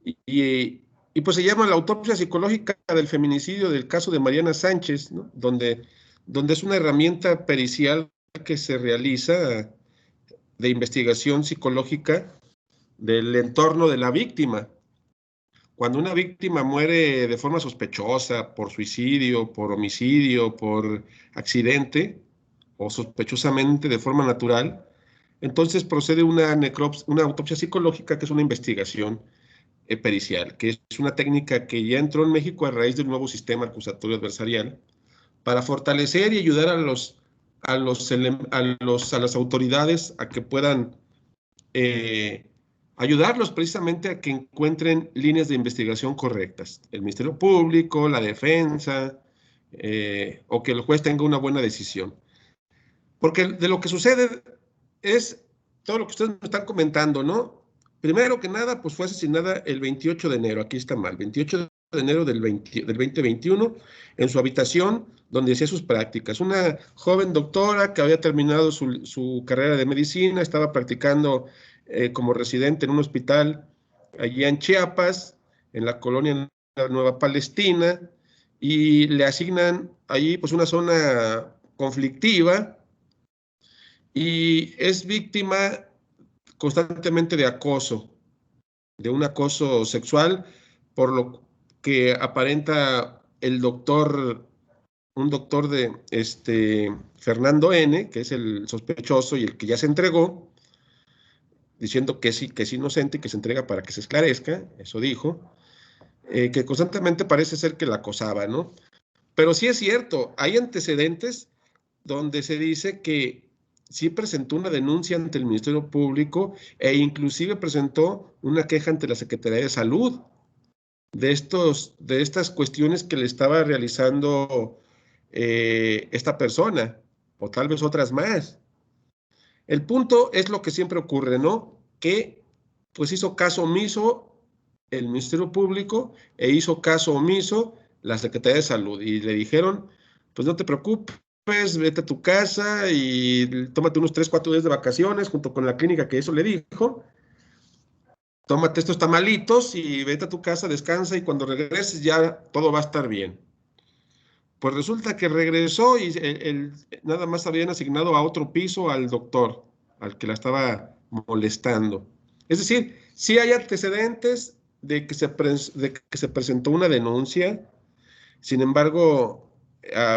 y pues se llama la autopsia psicológica del feminicidio del caso de Mariana Sánchez, ¿no? Donde es una herramienta pericial que se realiza de investigación psicológica del entorno de la víctima. Cuando una víctima muere de forma sospechosa, por suicidio, por homicidio, por accidente, o sospechosamente de forma natural, entonces procede una autopsia psicológica, que es una investigación pericial, que es una técnica que ya entró en México a raíz del nuevo sistema acusatorio adversarial, para fortalecer y ayudar a las autoridades a que puedan ayudarlos precisamente a que encuentren líneas de investigación correctas. El Ministerio Público, la defensa, o que el juez tenga una buena decisión. Porque de lo que sucede es todo lo que ustedes me están comentando, ¿no? Primero que nada, pues fue asesinada el 28 de enero, aquí está mal, 28 de enero del 2021, en su habitación donde hacía sus prácticas. Una joven doctora que había terminado su carrera de medicina, estaba practicando como residente en un hospital allí en Chiapas, en la colonia Nueva Palestina, y le asignan allí pues una zona conflictiva, y es víctima constantemente de acoso, de un acoso sexual por lo que aparenta un doctor de Fernando N., que es el sospechoso y el que ya se entregó, diciendo que es inocente y que se entrega para que se esclarezca, eso dijo, que constantemente parece ser que la acosaba, ¿no? Pero sí es cierto, hay antecedentes donde se dice que sí presentó una denuncia ante el Ministerio Público e inclusive presentó una queja ante la Secretaría de Salud de estas cuestiones que le estaba realizando esta persona, o tal vez otras más. El punto es lo que siempre ocurre, ¿no? Que pues hizo caso omiso el Ministerio Público e hizo caso omiso la Secretaría de Salud y le dijeron, pues no te preocupes, vete a tu casa y tómate unos 3, 4 días de vacaciones junto con la clínica que eso le dijo, tómate estos tamalitos y vete a tu casa, descansa y cuando regreses ya todo va a estar bien. Pues resulta que regresó y nada más habían asignado a otro piso al doctor, al que la estaba molestando. Es decir, sí hay antecedentes de que se presentó una denuncia, sin embargo,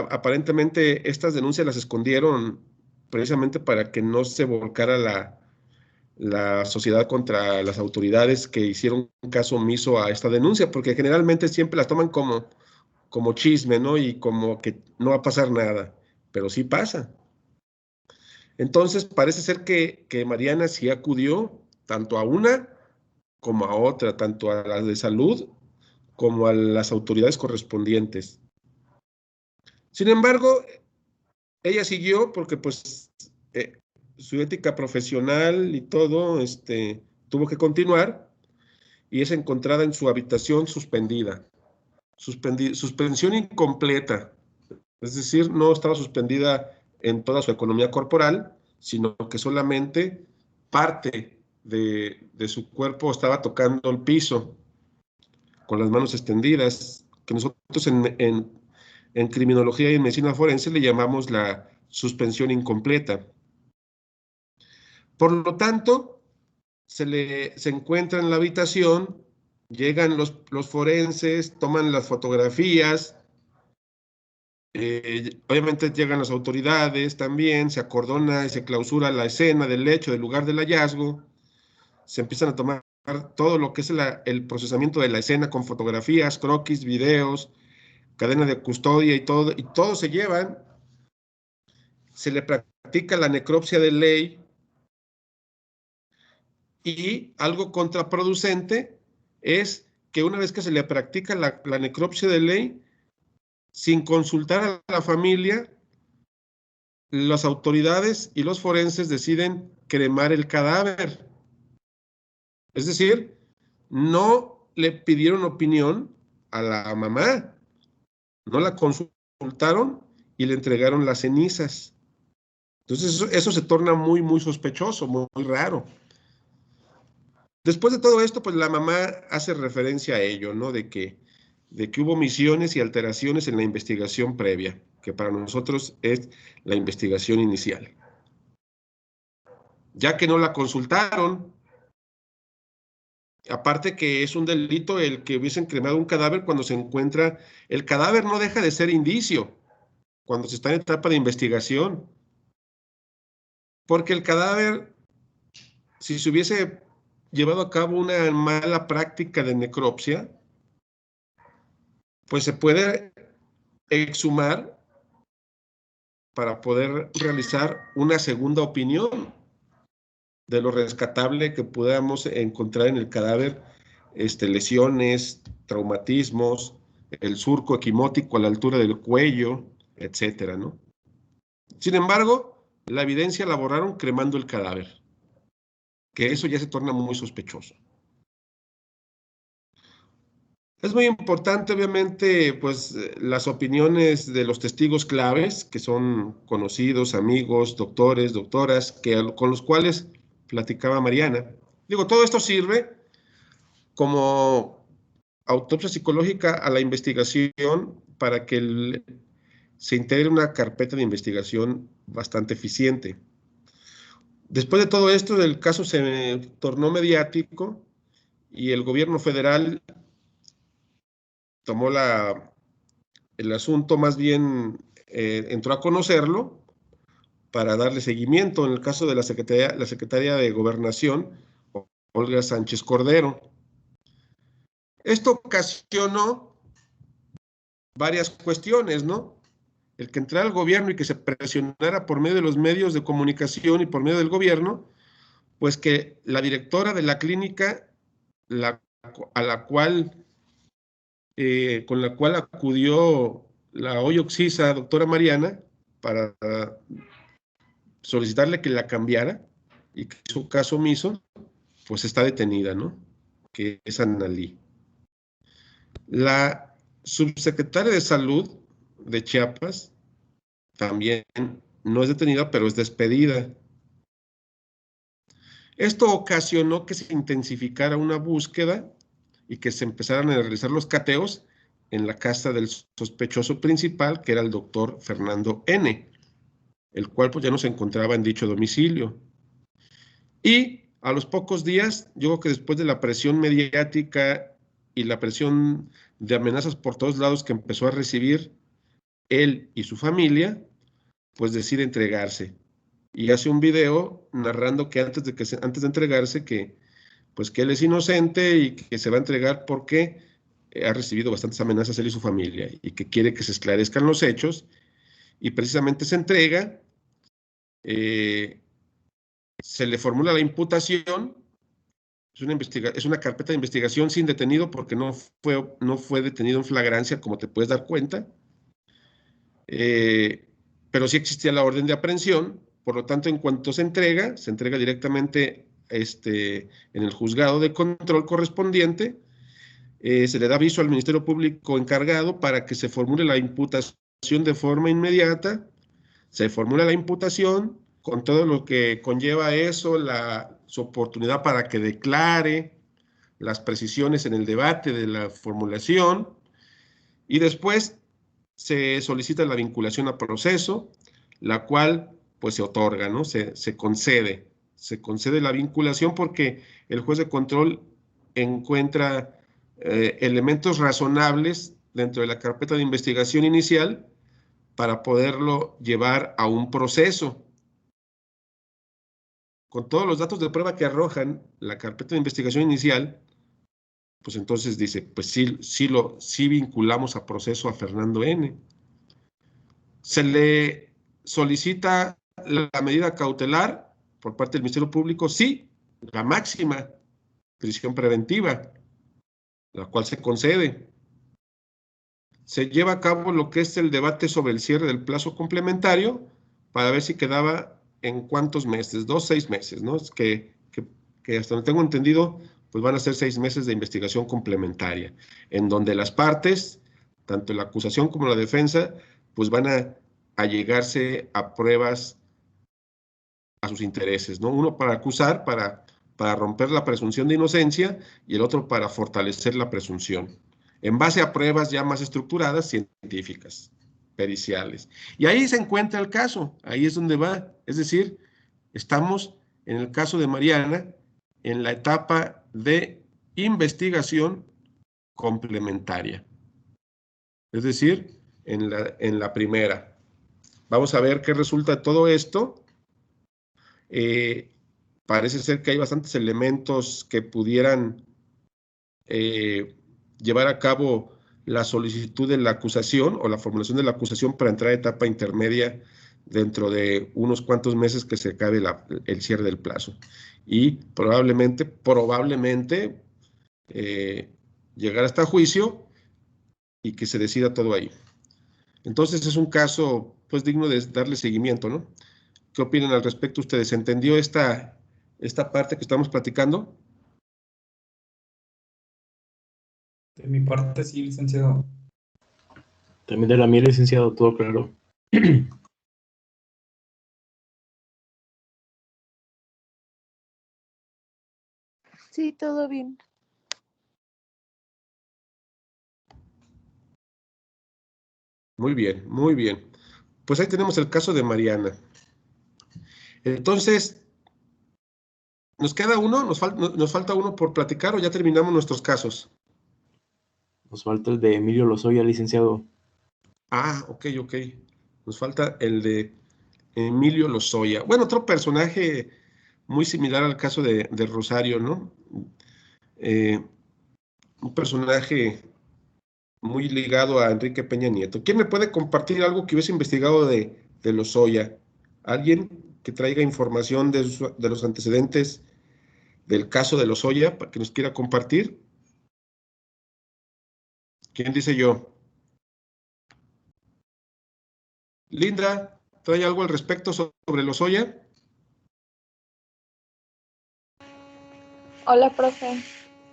aparentemente estas denuncias las escondieron precisamente para que no se volcara la sociedad contra las autoridades que hicieron caso omiso a esta denuncia, porque generalmente siempre las toman como chisme, ¿no? Y como que no va a pasar nada, pero sí pasa. Entonces, parece ser que Mariana sí acudió tanto a una como a otra, tanto a las de salud como a las autoridades correspondientes. Sin embargo, ella siguió porque pues su ética profesional y todo tuvo que continuar y es encontrada en su habitación suspendida. Suspensión incompleta. Es decir, no estaba suspendida en toda su economía corporal, sino que solamente parte de su cuerpo estaba tocando el piso con las manos extendidas, que nosotros en criminología y en medicina forense le llamamos la suspensión incompleta. Por lo tanto, se encuentra en la habitación, llegan los forenses, toman las fotografías. Obviamente llegan las autoridades también, se acordona y se clausura la escena del hecho, del lugar del hallazgo, se empiezan a tomar todo lo que es el procesamiento de la escena con fotografías, croquis, videos, cadena de custodia y todo se llevan, se le practica la necropsia de ley y algo contraproducente es que una vez que se le practica la necropsia de ley, sin consultar a la familia, las autoridades y los forenses deciden cremar el cadáver. Es decir, no le pidieron opinión a la mamá, no la consultaron y le entregaron las cenizas. Entonces eso se torna muy, muy sospechoso, muy, muy raro. Después de todo esto, pues la mamá hace referencia a ello, ¿no? De que hubo omisiones y alteraciones en la investigación previa, que para nosotros es la investigación inicial. Ya que no la consultaron, aparte que es un delito el que hubiesen cremado un cadáver cuando se encuentra, el cadáver no deja de ser indicio cuando se está en etapa de investigación, porque el cadáver, si se hubiese llevado a cabo una mala práctica de necropsia, pues se puede exhumar para poder realizar una segunda opinión de lo rescatable que podamos encontrar en el cadáver, lesiones, traumatismos, el surco equimótico a la altura del cuello, etcétera, ¿no? Sin embargo, la evidencia la borraron cremando el cadáver, que eso ya se torna muy sospechoso. Es muy importante, obviamente, pues las opiniones de los testigos claves, que son conocidos, amigos, doctores, doctoras, con los cuales platicaba Mariana. Digo, todo esto sirve como autopsia psicológica a la investigación para que se integre una carpeta de investigación bastante eficiente. Después de todo esto, el caso se tornó mediático y el gobierno federal tomó el asunto, más bien entró a conocerlo para darle seguimiento en el caso de la secretaria de Gobernación, Olga Sánchez Cordero. Esto ocasionó varias cuestiones, ¿no? El que entrara al gobierno y que se presionara por medio de los medios de comunicación y por medio del gobierno, pues que la directora de la clínica, con la cual acudió la hoy occisa doctora Mariana para solicitarle que la cambiara y que hizo caso omiso, pues está detenida, ¿no? Que es Annalí. La subsecretaria de Salud de Chiapas también no es detenida, pero es despedida. Esto ocasionó que se intensificara una búsqueda y que se empezaran a realizar los cateos en la casa del sospechoso principal, que era el doctor Fernando N., el cual pues ya no se encontraba en dicho domicilio. Y a los pocos días, yo creo que después de la presión mediática y la presión de amenazas por todos lados que empezó a recibir él y su familia, pues decide entregarse. Y hace un video narrando que antes de entregarse, pues que él es inocente y que se va a entregar porque ha recibido bastantes amenazas él y su familia y que quiere que se esclarezcan los hechos, y precisamente se entrega. Se le formula la imputación, es una carpeta de investigación sin detenido porque no fue detenido en flagrancia, como te puedes dar cuenta, pero sí existía la orden de aprehensión. Por lo tanto, en cuanto se entrega directamente en el juzgado de control correspondiente. Se le da aviso al Ministerio Público encargado para que se formule la imputación de forma inmediata. Se formula la imputación con todo lo que conlleva eso, su oportunidad para que declare, las precisiones en el debate de la formulación, y después se solicita la vinculación a proceso, la cual pues se otorga, ¿no? Se concede la vinculación porque el juez de control encuentra elementos razonables dentro de la carpeta de investigación inicial para poderlo llevar a un proceso. Con todos los datos de prueba que arrojan la carpeta de investigación inicial, pues entonces dice, pues sí vinculamos a proceso a Fernando N. Se le solicita la medida cautelar por parte del Ministerio Público, sí, la máxima, prisión preventiva, la cual se concede. Se lleva a cabo lo que es el debate sobre el cierre del plazo complementario para ver si quedaba en cuántos meses, 2, 6 meses, ¿no? Es que hasta donde tengo entendido, pues van a ser 6 meses de investigación complementaria, en donde las partes, tanto la acusación como la defensa, pues van a llegarse a pruebas a sus intereses, ¿no? Uno para acusar, para romper la presunción de inocencia, y el otro para fortalecer la presunción, en base a pruebas ya más estructuradas, científicas, periciales. Y ahí se encuentra el caso, ahí es donde va. Es decir, estamos en el caso de Mariana, en la etapa de investigación complementaria. Es decir, en la primera. Vamos a ver qué resulta de todo esto. Parece ser que hay bastantes elementos que pudieran llevar a cabo la solicitud de la acusación o la formulación de la acusación para entrar a etapa intermedia dentro de unos cuantos meses que se acabe el cierre del plazo. Y probablemente llegar hasta juicio y que se decida todo ahí. Entonces es un caso pues digno de darle seguimiento, ¿no? ¿Qué opinan al respecto ustedes? ¿Se entendió esta parte que estamos platicando? De mi parte, sí, licenciado. También de la mía, licenciado, todo claro. Sí, todo bien. Muy bien, muy bien. Pues ahí tenemos el caso de Mariana. Entonces, ¿nos queda uno? ¿Nos falta uno por platicar o ya terminamos nuestros casos? Nos falta el de Emilio Lozoya, licenciado. Ah, ok. Nos falta el de Emilio Lozoya. Bueno, otro personaje muy similar al caso de Rosario, ¿no? Un personaje muy ligado a Enrique Peña Nieto. ¿Quién me puede compartir algo que hubiese investigado de Lozoya? ¿Alguien que traiga información de los antecedentes del caso de Lozoya para que nos quiera compartir? ¿Quién dice yo? Lindra, ¿trae algo al respecto sobre Lozoya? Hola, profe.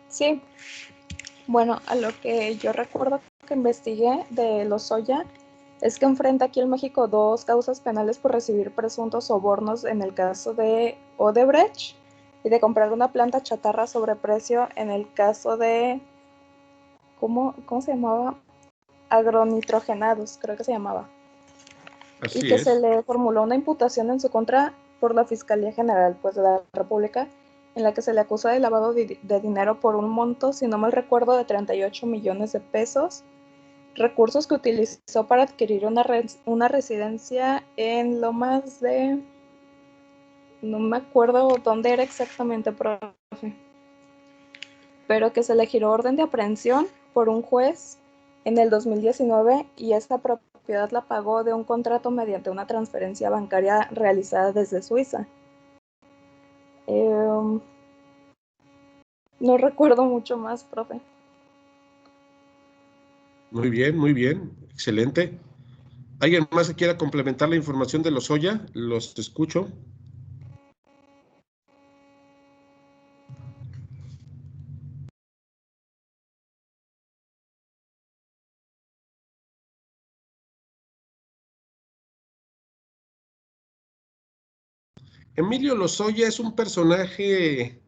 Sí, bueno, a lo que yo recuerdo que investigué de Lozoya es que enfrenta aquí en México 2 causas penales por recibir presuntos sobornos en el caso de Odebrecht y de comprar una planta chatarra sobreprecio en el caso de, ¿cómo se llamaba? Agronitrogenados, creo que se llamaba. Así Y que se es. le formuló una imputación en su contra por la Fiscalía General pues, de la República, en la que se le acusa de lavado de dinero por un monto, si no mal recuerdo, de 38 millones de pesos, recursos que utilizó para adquirir una residencia en Lomas de... no me acuerdo dónde era exactamente, profe, pero que se le giró orden de aprehensión por un juez en el 2019 y esta propiedad la pagó de un contrato mediante una transferencia bancaria realizada desde Suiza. No recuerdo mucho más, profe. Muy bien, excelente. ¿Alguien más que quiera complementar la información de Lozoya? Los escucho. Emilio Lozoya es un personaje,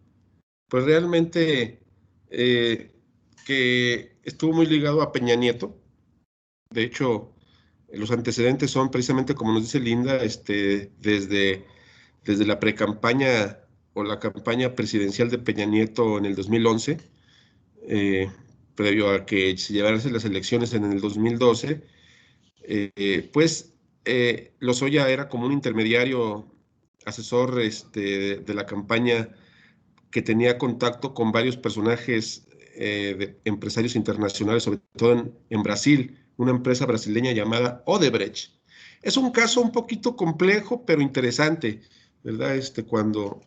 pues realmente, que estuvo muy ligado a Peña Nieto. De hecho, los antecedentes son precisamente, como nos dice Linda, desde la precampaña o la campaña presidencial de Peña Nieto en el 2011, previo a que se llevaran las elecciones en el 2012, Lozoya era como un intermediario asesor de la campaña que tenía contacto con varios personajes de empresarios internacionales, sobre todo en Brasil, una empresa brasileña llamada Odebrecht. Es un caso un poquito complejo, pero interesante, ¿verdad? Cuando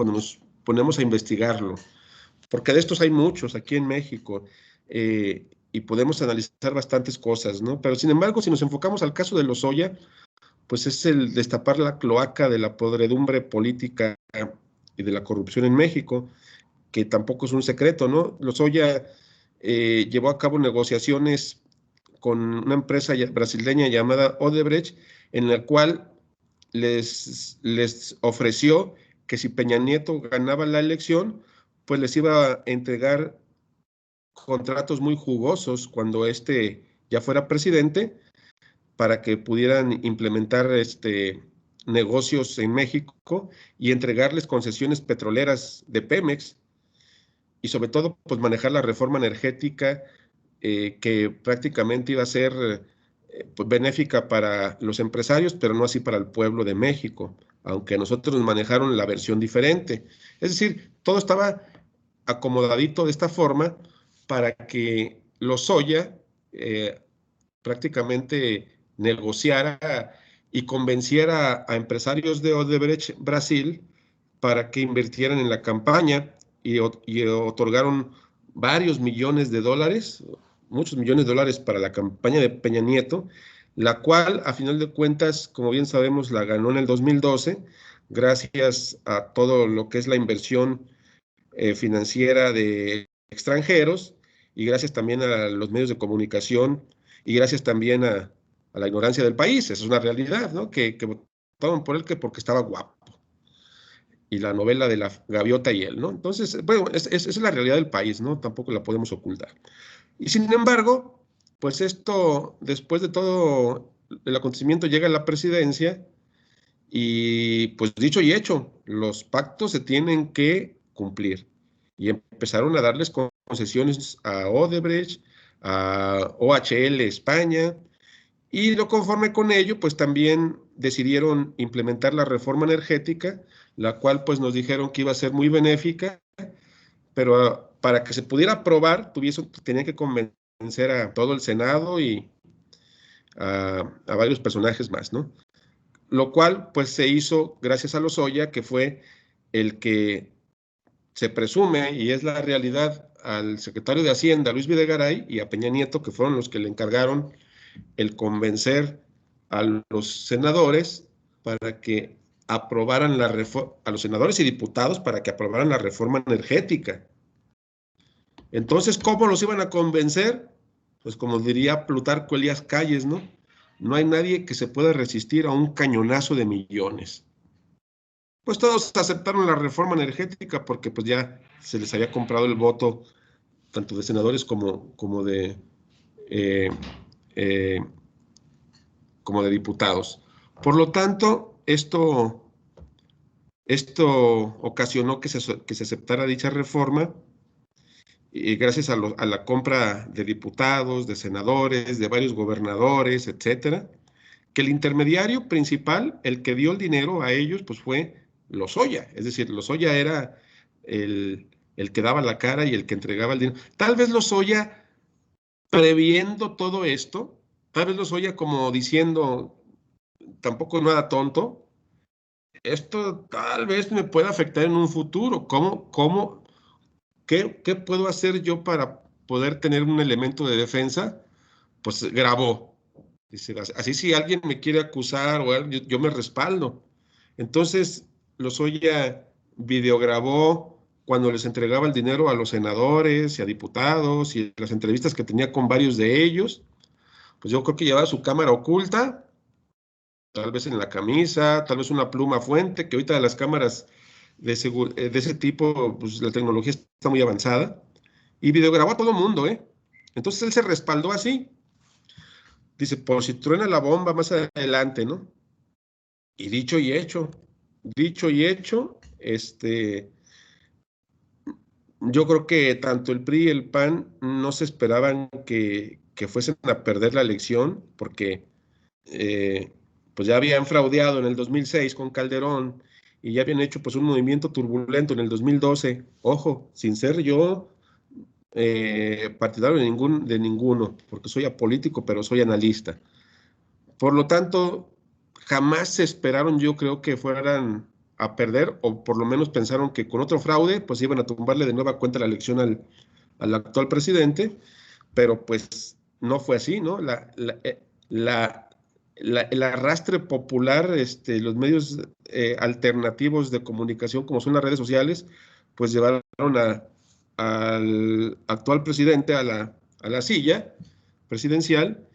nos ponemos a investigarlo, porque de estos hay muchos aquí en México, y podemos analizar bastantes cosas, ¿no? Pero sin embargo, si nos enfocamos al caso de Lozoya, pues es el destapar la cloaca de la podredumbre política y de la corrupción en México, que tampoco es un secreto, ¿no? Lozoya llevó a cabo negociaciones con una empresa brasileña llamada Odebrecht, en la cual les ofreció que si Peña Nieto ganaba la elección, pues les iba a entregar contratos muy jugosos cuando ya fuera presidente, para que pudieran implementar negocios en México y entregarles concesiones petroleras de Pemex, y sobre todo pues manejar la reforma energética, que prácticamente iba a ser pues, benéfica para los empresarios, pero no así para el pueblo de México, aunque nosotros nos manejaron la versión diferente. Es decir, todo estaba acomodadito de esta forma para que Lozoya prácticamente negociara y convenciera a empresarios de Odebrecht Brasil para que invirtieran en la campaña, y otorgaron varios millones de dólares, muchos millones de dólares para la campaña de Peña Nieto, la cual a final de cuentas, como bien sabemos, la ganó en el 2012, gracias a todo lo que es la inversión financiera de extranjeros, y gracias también a los medios de comunicación, y gracias también a la ignorancia del país. Esa es una realidad, ¿no? Que votaban por él porque estaba guapo, y la novela de la gaviota y él, ¿no? Entonces, bueno, es la realidad del país, ¿no? Tampoco la podemos ocultar. Y sin embargo, pues esto, después de todo el acontecimiento, llega a la presidencia, y pues dicho y hecho, los pactos se tienen que cumplir. Y empezaron a darles concesiones a Odebrecht, a OHL España, y conforme con ello, pues también decidieron implementar la reforma energética, la cual pues nos dijeron que iba a ser muy benéfica, pero para que se pudiera aprobar, tenían que convencer a todo el Senado y a varios personajes más, ¿no? Lo cual pues se hizo gracias a Lozoya, que fue el que se presume, y es la realidad, al secretario de Hacienda, Luis Videgaray, y a Peña Nieto, que fueron los que le encargaron el convencer a los senadores para que aprobaran a los senadores y diputados para que aprobaran la reforma energética. Entonces, ¿cómo los iban a convencer? Pues como diría Plutarco Elías Calles, ¿no? No hay nadie que se pueda resistir a un cañonazo de millones. Pues todos aceptaron la reforma energética porque pues ya se les había comprado el voto tanto de senadores como de diputados. Por lo tanto, esto ocasionó que se aceptara dicha reforma, y gracias a la compra de diputados, de senadores, de varios gobernadores, etcétera, que el intermediario principal, el que dio el dinero a ellos, pues fue Lozoya. Es decir, Lozoya era el que daba la cara y el que entregaba el dinero. Tal vez Lozoya, previendo todo esto, tal vez Lozoya como diciendo, tampoco es nada tonto, esto tal vez me pueda afectar en un futuro. ¿Qué puedo hacer yo para poder tener un elemento de defensa? Pues grabó. Dice, así si alguien me quiere acusar o algo, yo me respaldo. Entonces, Lozoya videograbó cuando les entregaba el dinero a los senadores y a diputados, y las entrevistas que tenía con varios de ellos. Pues yo creo que llevaba su cámara oculta, tal vez en la camisa, tal vez una pluma fuente, que ahorita las cámaras de ese tipo, pues la tecnología está muy avanzada, y videograbó a todo el mundo, ¿eh? Entonces él se respaldó así. Dice, por si truena la bomba más adelante, ¿no? Y dicho y hecho, yo creo que tanto el PRI y el PAN no se esperaban que fuesen a perder la elección, porque pues ya habían fraudeado en el 2006 con Calderón, y ya habían hecho pues un movimiento turbulento en el 2012. Ojo, sin ser yo partidario de ninguno, porque soy apolítico, pero soy analista. Por lo tanto, jamás se esperaron, yo creo, que fueran a perder, o por lo menos pensaron que con otro fraude, pues iban a tumbarle de nueva cuenta la elección al actual presidente, pero pues no fue así, ¿no? El arrastre popular, los medios alternativos de comunicación, como son las redes sociales, pues llevaron al actual presidente a la silla presidencial,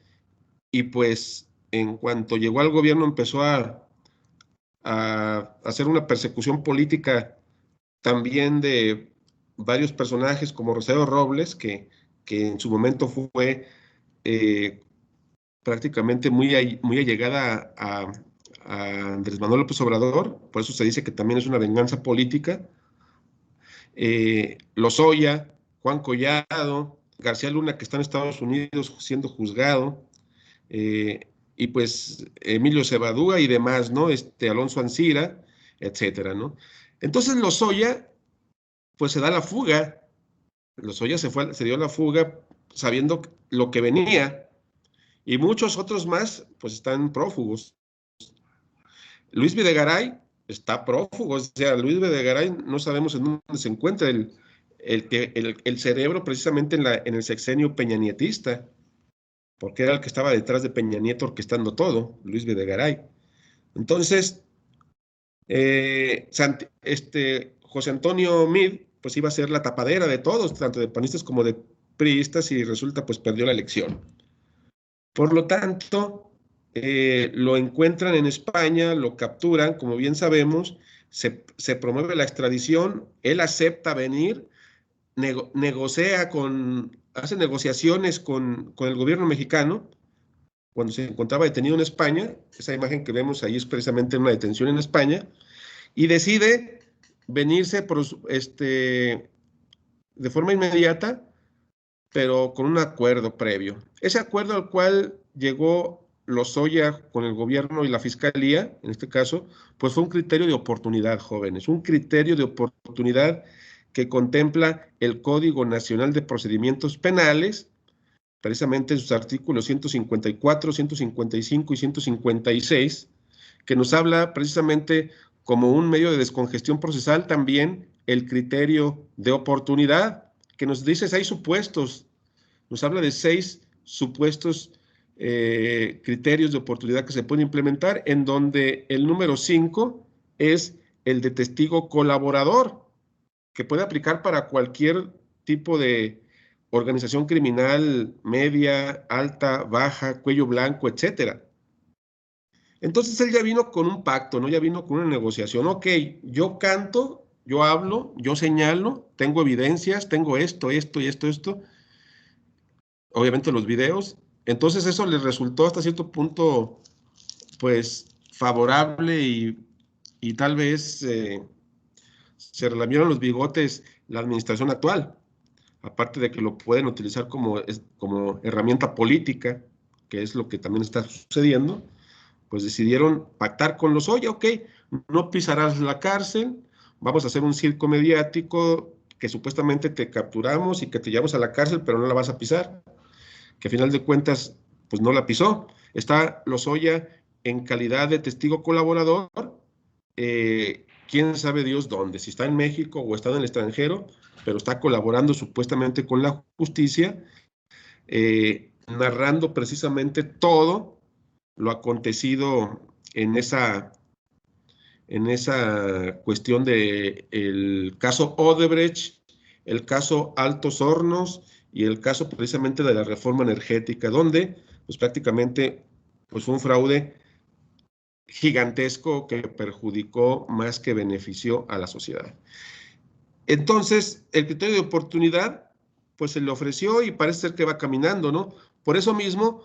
y pues en cuanto llegó al gobierno empezó a hacer una persecución política también de varios personajes como Rosario Robles, que en su momento fue prácticamente muy allegada a Andrés Manuel López Obrador. Por eso se dice que también es una venganza política. Lozoya, Juan Collado, García Luna, que está en Estados Unidos siendo juzgado, y pues Emilio Cebadúa y demás, ¿no? Alonso Ancira, etcétera, ¿no? Entonces Lozoya, pues se da la fuga. Lozoya se dio la fuga sabiendo lo que venía, y muchos otros más, pues están prófugos. Luis Videgaray está prófugo, o sea, Luis Videgaray no sabemos en dónde se encuentra el cerebro precisamente en el sexenio peñanietista, porque era el que estaba detrás de Peña Nieto orquestando todo, Luis Videgaray. Entonces, José Antonio Meade, pues iba a ser la tapadera de todos, tanto de panistas como de priistas, y resulta, pues perdió la elección. Por lo tanto, lo encuentran en España, lo capturan, como bien sabemos, se promueve la extradición, él acepta venir, hace negociaciones con el gobierno mexicano cuando se encontraba detenido en España. Esa imagen que vemos ahí es precisamente una detención en España, y decide venirse de forma inmediata pero con un acuerdo previo. Ese acuerdo al cual llegó Lozoya con el gobierno y la fiscalía, en este caso, pues fue un criterio de oportunidad, jóvenes, un criterio de oportunidad que contempla el Código Nacional de Procedimientos Penales, precisamente en sus artículos 154, 155 y 156, que nos habla precisamente como un medio de descongestión procesal también el criterio de oportunidad, que nos dice 6 supuestos, nos habla de 6 supuestos criterios de oportunidad que se pueden implementar, en donde el número 5 es el de testigo colaborador, que puede aplicar para cualquier tipo de organización criminal, media, alta, baja, cuello blanco, etcétera. Entonces él ya vino con un pacto, ¿no? Ya vino con una negociación. Ok, yo canto, yo hablo, yo señalo, tengo evidencias, tengo esto, esto y esto. Obviamente los videos. Entonces eso les resultó hasta cierto punto, pues, favorable y tal vez se relamieron los bigotes la administración actual. Aparte de que lo pueden utilizar como herramienta política, que es lo que también está sucediendo, pues decidieron pactar con Lozoya. Ok, no pisarás la cárcel, vamos a hacer un circo mediático que supuestamente te capturamos y que te llevamos a la cárcel, pero no la vas a pisar, que a final de cuentas, pues no la pisó. Está Lozoya en calidad de testigo colaborador, quién sabe Dios dónde, si está en México o está en el extranjero, pero está colaborando supuestamente con la justicia, narrando precisamente todo lo acontecido en esa cuestión del caso Odebrecht, el caso Altos Hornos y el caso precisamente de la reforma energética, donde pues prácticamente pues fue un fraude gigantesco que perjudicó más que benefició a la sociedad. Entonces, el criterio de oportunidad, pues se le ofreció y parece ser que va caminando, ¿no? Por eso mismo,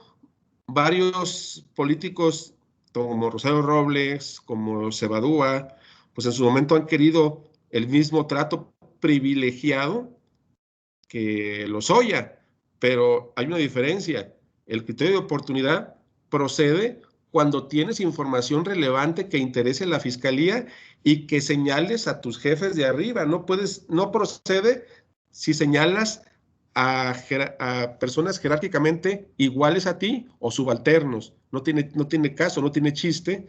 varios políticos como Rosario Robles, como Cebadúa, pues en su momento han querido el mismo trato privilegiado que Lozoya, pero hay una diferencia. El criterio de oportunidad procede cuando tienes información relevante que interese a la fiscalía y que señales a tus jefes de arriba. No procede si señalas a personas jerárquicamente iguales a ti o subalternos. No tiene caso, no tiene chiste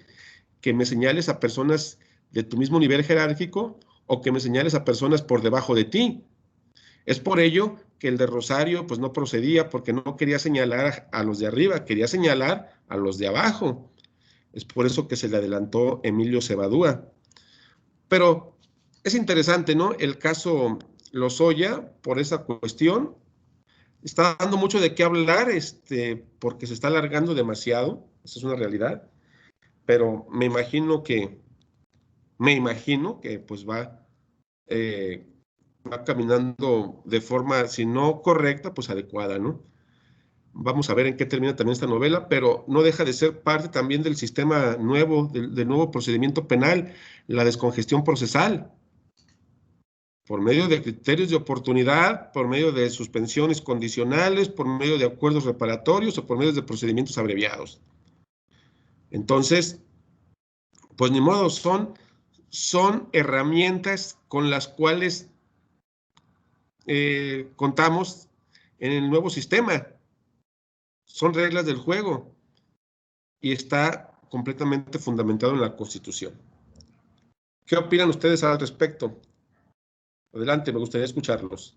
que me señales a personas de tu mismo nivel jerárquico o que me señales a personas por debajo de ti. Es por ello que el de Rosario pues no procedía, porque no quería señalar a los de arriba, quería señalar a los de abajo. Es por eso que se le adelantó Emilio Cebadúa. Pero es interesante, ¿no? El caso Lozoya, por esa cuestión, está dando mucho de qué hablar, porque se está alargando demasiado, esa es una realidad, pero me imagino que pues va caminando de forma, si no correcta, pues adecuada, ¿no? Vamos a ver en qué termina también esta novela, pero no deja de ser parte también del sistema nuevo, del nuevo procedimiento penal, la descongestión procesal, por medio de criterios de oportunidad, por medio de suspensiones condicionales, por medio de acuerdos reparatorios o por medio de procedimientos abreviados. Entonces, pues ni modo, son herramientas con las cuales contamos en el nuevo sistema. Son reglas del juego y está completamente fundamentado en la Constitución. ¿Qué opinan ustedes al respecto? Adelante, me gustaría escucharlos.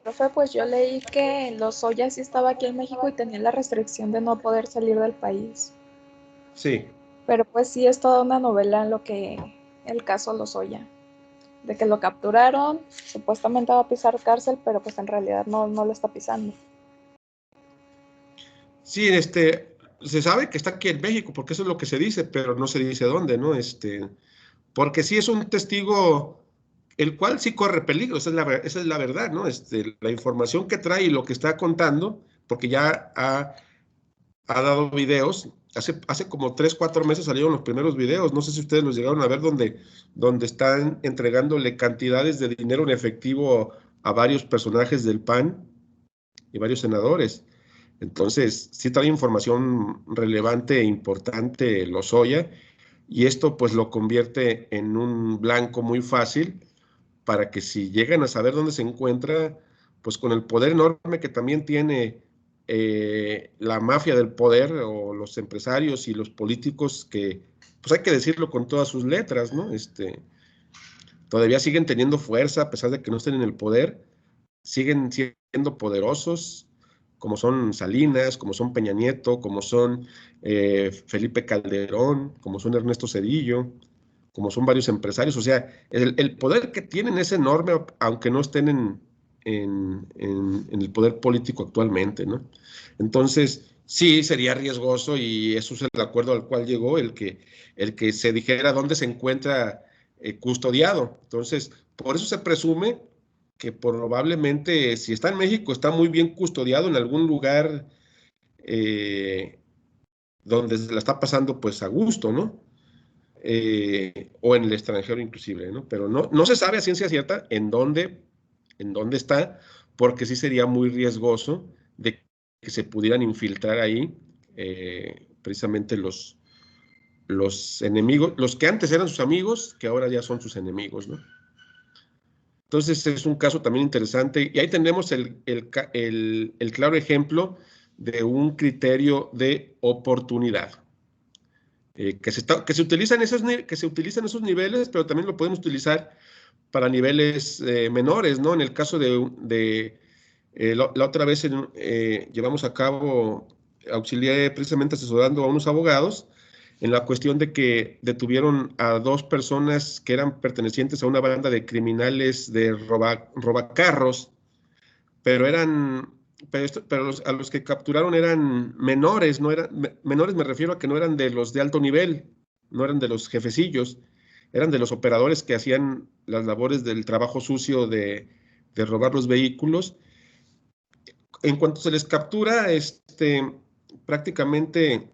Profe, pues yo leí que Lozoya sí estaba aquí en México y tenía la restricción de no poder salir del país. Sí. Pero pues sí es toda una novela en lo que el caso Lozoya. De que lo capturaron, supuestamente va a pisar cárcel, pero pues en realidad no lo está pisando. Sí, se sabe que está aquí en México, porque eso es lo que se dice, pero no se dice dónde, ¿no? Porque sí es un testigo, el cual sí corre peligro, esa es la verdad, ¿no? La información que trae y lo que está contando, porque ya ha ha dado videos. Hace como 3, 4 meses salieron los primeros videos. No sé si ustedes los llegaron a ver, donde están entregándole cantidades de dinero en efectivo a varios personajes del PAN y varios senadores. Entonces, sí trae información relevante e importante Lozoya, y esto pues lo convierte en un blanco muy fácil para que, si llegan a saber dónde se encuentra, pues con el poder enorme que también tiene la mafia del poder, o los empresarios y los políticos, que pues hay que decirlo con todas sus letras, ¿no? Todavía siguen teniendo fuerza a pesar de que no estén en el poder, siguen siendo poderosos, como son Salinas, como son Peña Nieto, como son Felipe Calderón, como son Ernesto Zedillo, como son varios empresarios. O sea, el poder que tienen es enorme, aunque no estén en el poder político actualmente, ¿no? Entonces, sí, sería riesgoso, y eso es el acuerdo al cual llegó, el que se dijera dónde se encuentra custodiado. Entonces, por eso se presume que probablemente, si está en México, está muy bien custodiado en algún lugar donde se la está pasando pues a gusto, ¿no? O en el extranjero inclusive, ¿no? Pero no se sabe a ciencia cierta en dónde está, porque sí sería muy riesgoso de que se pudieran infiltrar ahí precisamente los enemigos, los que antes eran sus amigos, que ahora ya son sus enemigos, ¿no? Entonces es un caso también interesante, y ahí tenemos el claro ejemplo de un criterio de oportunidad. Que se utiliza en esos niveles, pero también lo podemos utilizar para niveles menores, ¿no? En el caso la otra vez llevamos a cabo, auxilié precisamente asesorando a unos abogados en la cuestión de que detuvieron a 2 personas que eran pertenecientes a una banda de criminales de robacarros, pero a los que capturaron eran menores. Menores, me refiero a que no eran de los de alto nivel, no eran de los jefecillos, eran de los operadores que hacían las labores del trabajo sucio de robar los vehículos. En cuanto se les captura, prácticamente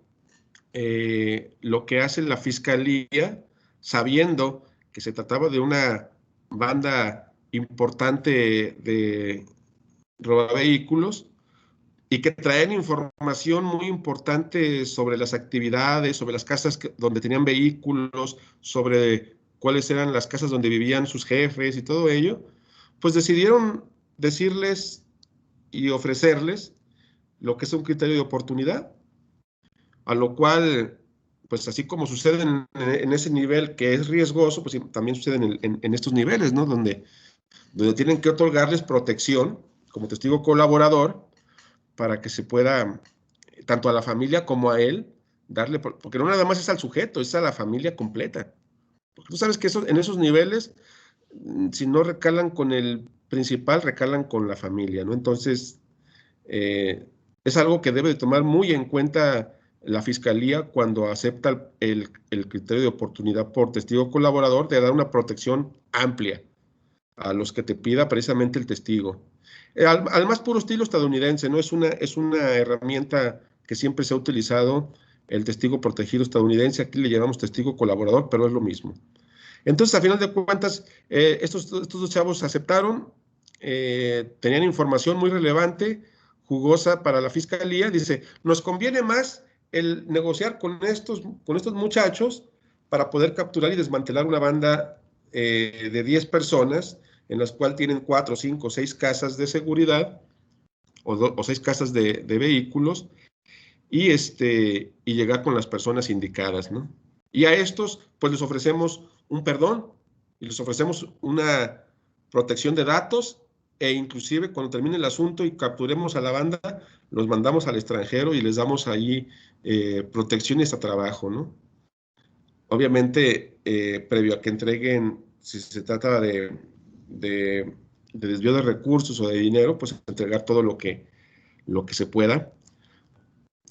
lo que hace la fiscalía, sabiendo que se trataba de una banda importante de robavehículos y que traen información muy importante sobre las actividades, sobre las casas donde tenían vehículos, sobre cuáles eran las casas donde vivían sus jefes y todo ello, pues decidieron decirles y ofrecerles lo que es un criterio de oportunidad, a lo cual, pues así como sucede en ese nivel que es riesgoso, pues también sucede en estos niveles, ¿no? Donde tienen que otorgarles protección como testigo colaborador, para que se pueda, tanto a la familia como a él, darle, porque no nada más es al sujeto, es a la familia completa. Porque tú sabes que en esos niveles, si no recalan con el principal, recalan con la familia, ¿no? Entonces, es algo que debe de tomar muy en cuenta la fiscalía cuando acepta el criterio de oportunidad por testigo colaborador, de dar una protección amplia a los que te pida precisamente el testigo. Al más puro estilo estadounidense, ¿no? Es una herramienta que siempre se ha utilizado, el testigo protegido estadounidense. Aquí le llamamos testigo colaborador, pero es lo mismo. Entonces, a final de cuentas, estos 2 chavos aceptaron, tenían información muy relevante, jugosa para la fiscalía. Dice, nos conviene más el negociar con estos muchachos para poder capturar y desmantelar una banda de 10 personas, en las cuales tienen 4, 5, 6 casas de seguridad, o 6 casas de vehículos, y llegar con las personas indicadas, ¿no? Y a estos, pues les ofrecemos un perdón, y les ofrecemos una protección de datos, e inclusive cuando termine el asunto y capturemos a la banda, los mandamos al extranjero y les damos ahí protecciones a trabajo, ¿no? Obviamente, previo a que entreguen, si se trata de desvío de recursos o de dinero, pues entregar todo lo que se pueda,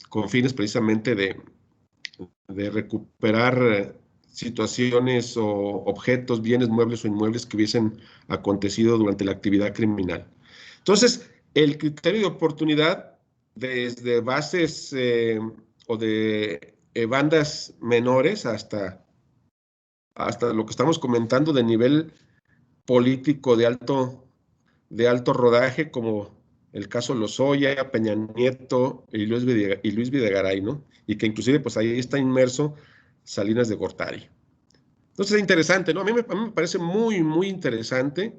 con fines precisamente de recuperar situaciones o objetos, bienes muebles o inmuebles que hubiesen acontecido durante la actividad criminal. Entonces, el criterio de oportunidad desde bases o de bandas menores hasta lo que estamos comentando de nivel político de alto rodaje, como el caso Lozoya, Peña Nieto y Luis Videgaray, ¿no? Y que inclusive pues ahí está inmerso Salinas de Gortari. Entonces es interesante, ¿no? A mí me parece muy, muy interesante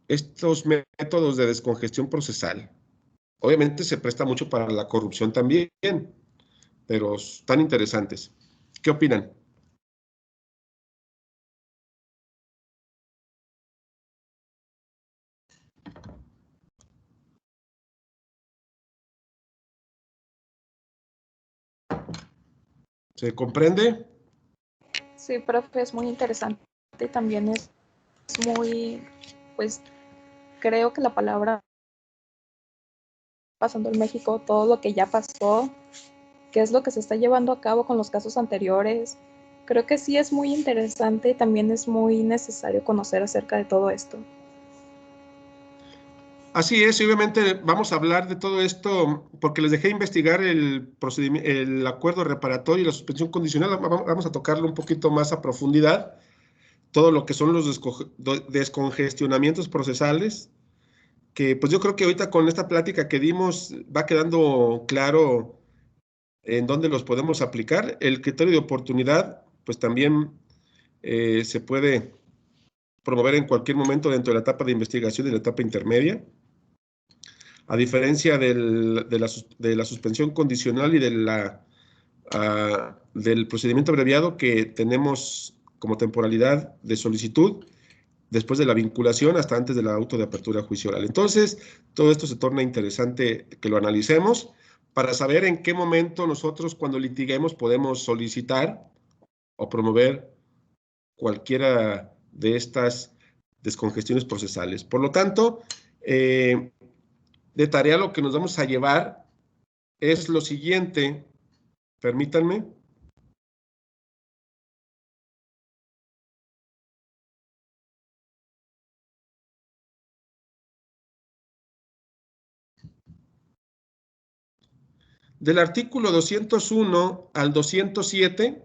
estos métodos de descongestión procesal. Obviamente se presta mucho para la corrupción también, pero están interesantes. ¿Qué opinan? ¿Se comprende? Sí, profe, es muy interesante y también es muy, pues creo que la palabra pasando en México, todo lo que ya pasó, qué es lo que se está llevando a cabo con los casos anteriores. Creo que sí es muy interesante y también es muy necesario conocer acerca de todo esto. Así es, y obviamente vamos a hablar de todo esto porque les dejé investigar el acuerdo reparatorio y la suspensión condicional. Vamos a tocarlo un poquito más a profundidad, todo lo que son los descongestionamientos procesales, que pues yo creo que ahorita con esta plática que dimos va quedando claro en dónde los podemos aplicar. El criterio de oportunidad, pues también se puede promover en cualquier momento dentro de la etapa de investigación y la etapa intermedia. A diferencia de la suspensión condicional y del procedimiento abreviado que tenemos como temporalidad de solicitud después de la vinculación hasta antes de la auto de apertura a juicio oral. Entonces, todo esto se torna interesante que lo analicemos para saber en qué momento nosotros, cuando litiguemos, podemos solicitar o promover cualquiera de estas descongestiones procesales. Por lo tanto, de tarea lo que nos vamos a llevar es lo siguiente, permítanme. Del artículo 201 al 207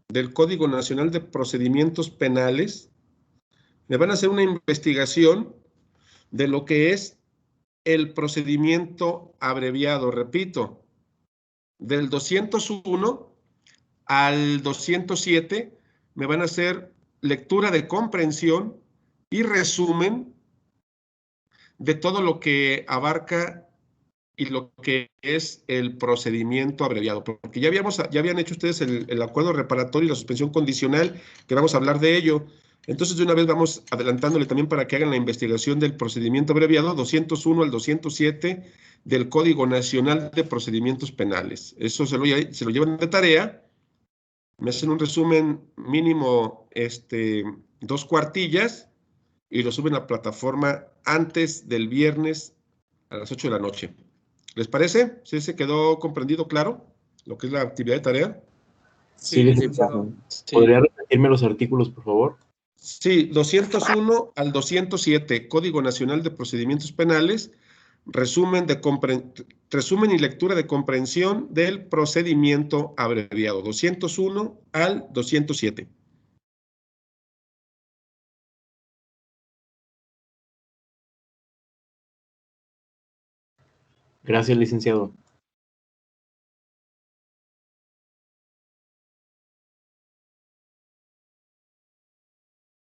del Código Nacional de Procedimientos Penales, me van a hacer una investigación de lo que es el procedimiento abreviado. Repito, del 201 al 207 me van a hacer lectura de comprensión y resumen de todo lo que abarca y lo que es el procedimiento abreviado, porque ya habían hecho ustedes el acuerdo reparatorio y la suspensión condicional, que vamos a hablar de ello. Entonces, de una vez vamos adelantándole también para que hagan la investigación del procedimiento abreviado 201 al 207 del Código Nacional de Procedimientos Penales. Eso se lo llevan de tarea, me hacen un resumen mínimo 2 cuartillas y lo suben a la plataforma antes del viernes a las 8 de la noche. ¿Les parece? ¿Sí se quedó comprendido claro lo que es la actividad de tarea? Sí, licenciado. ¿Podría repetirme los artículos, por favor? Sí, 201 al 207, Código Nacional de Procedimientos Penales, resumen y lectura de comprensión del procedimiento abreviado, 201 al 207. Gracias, licenciado.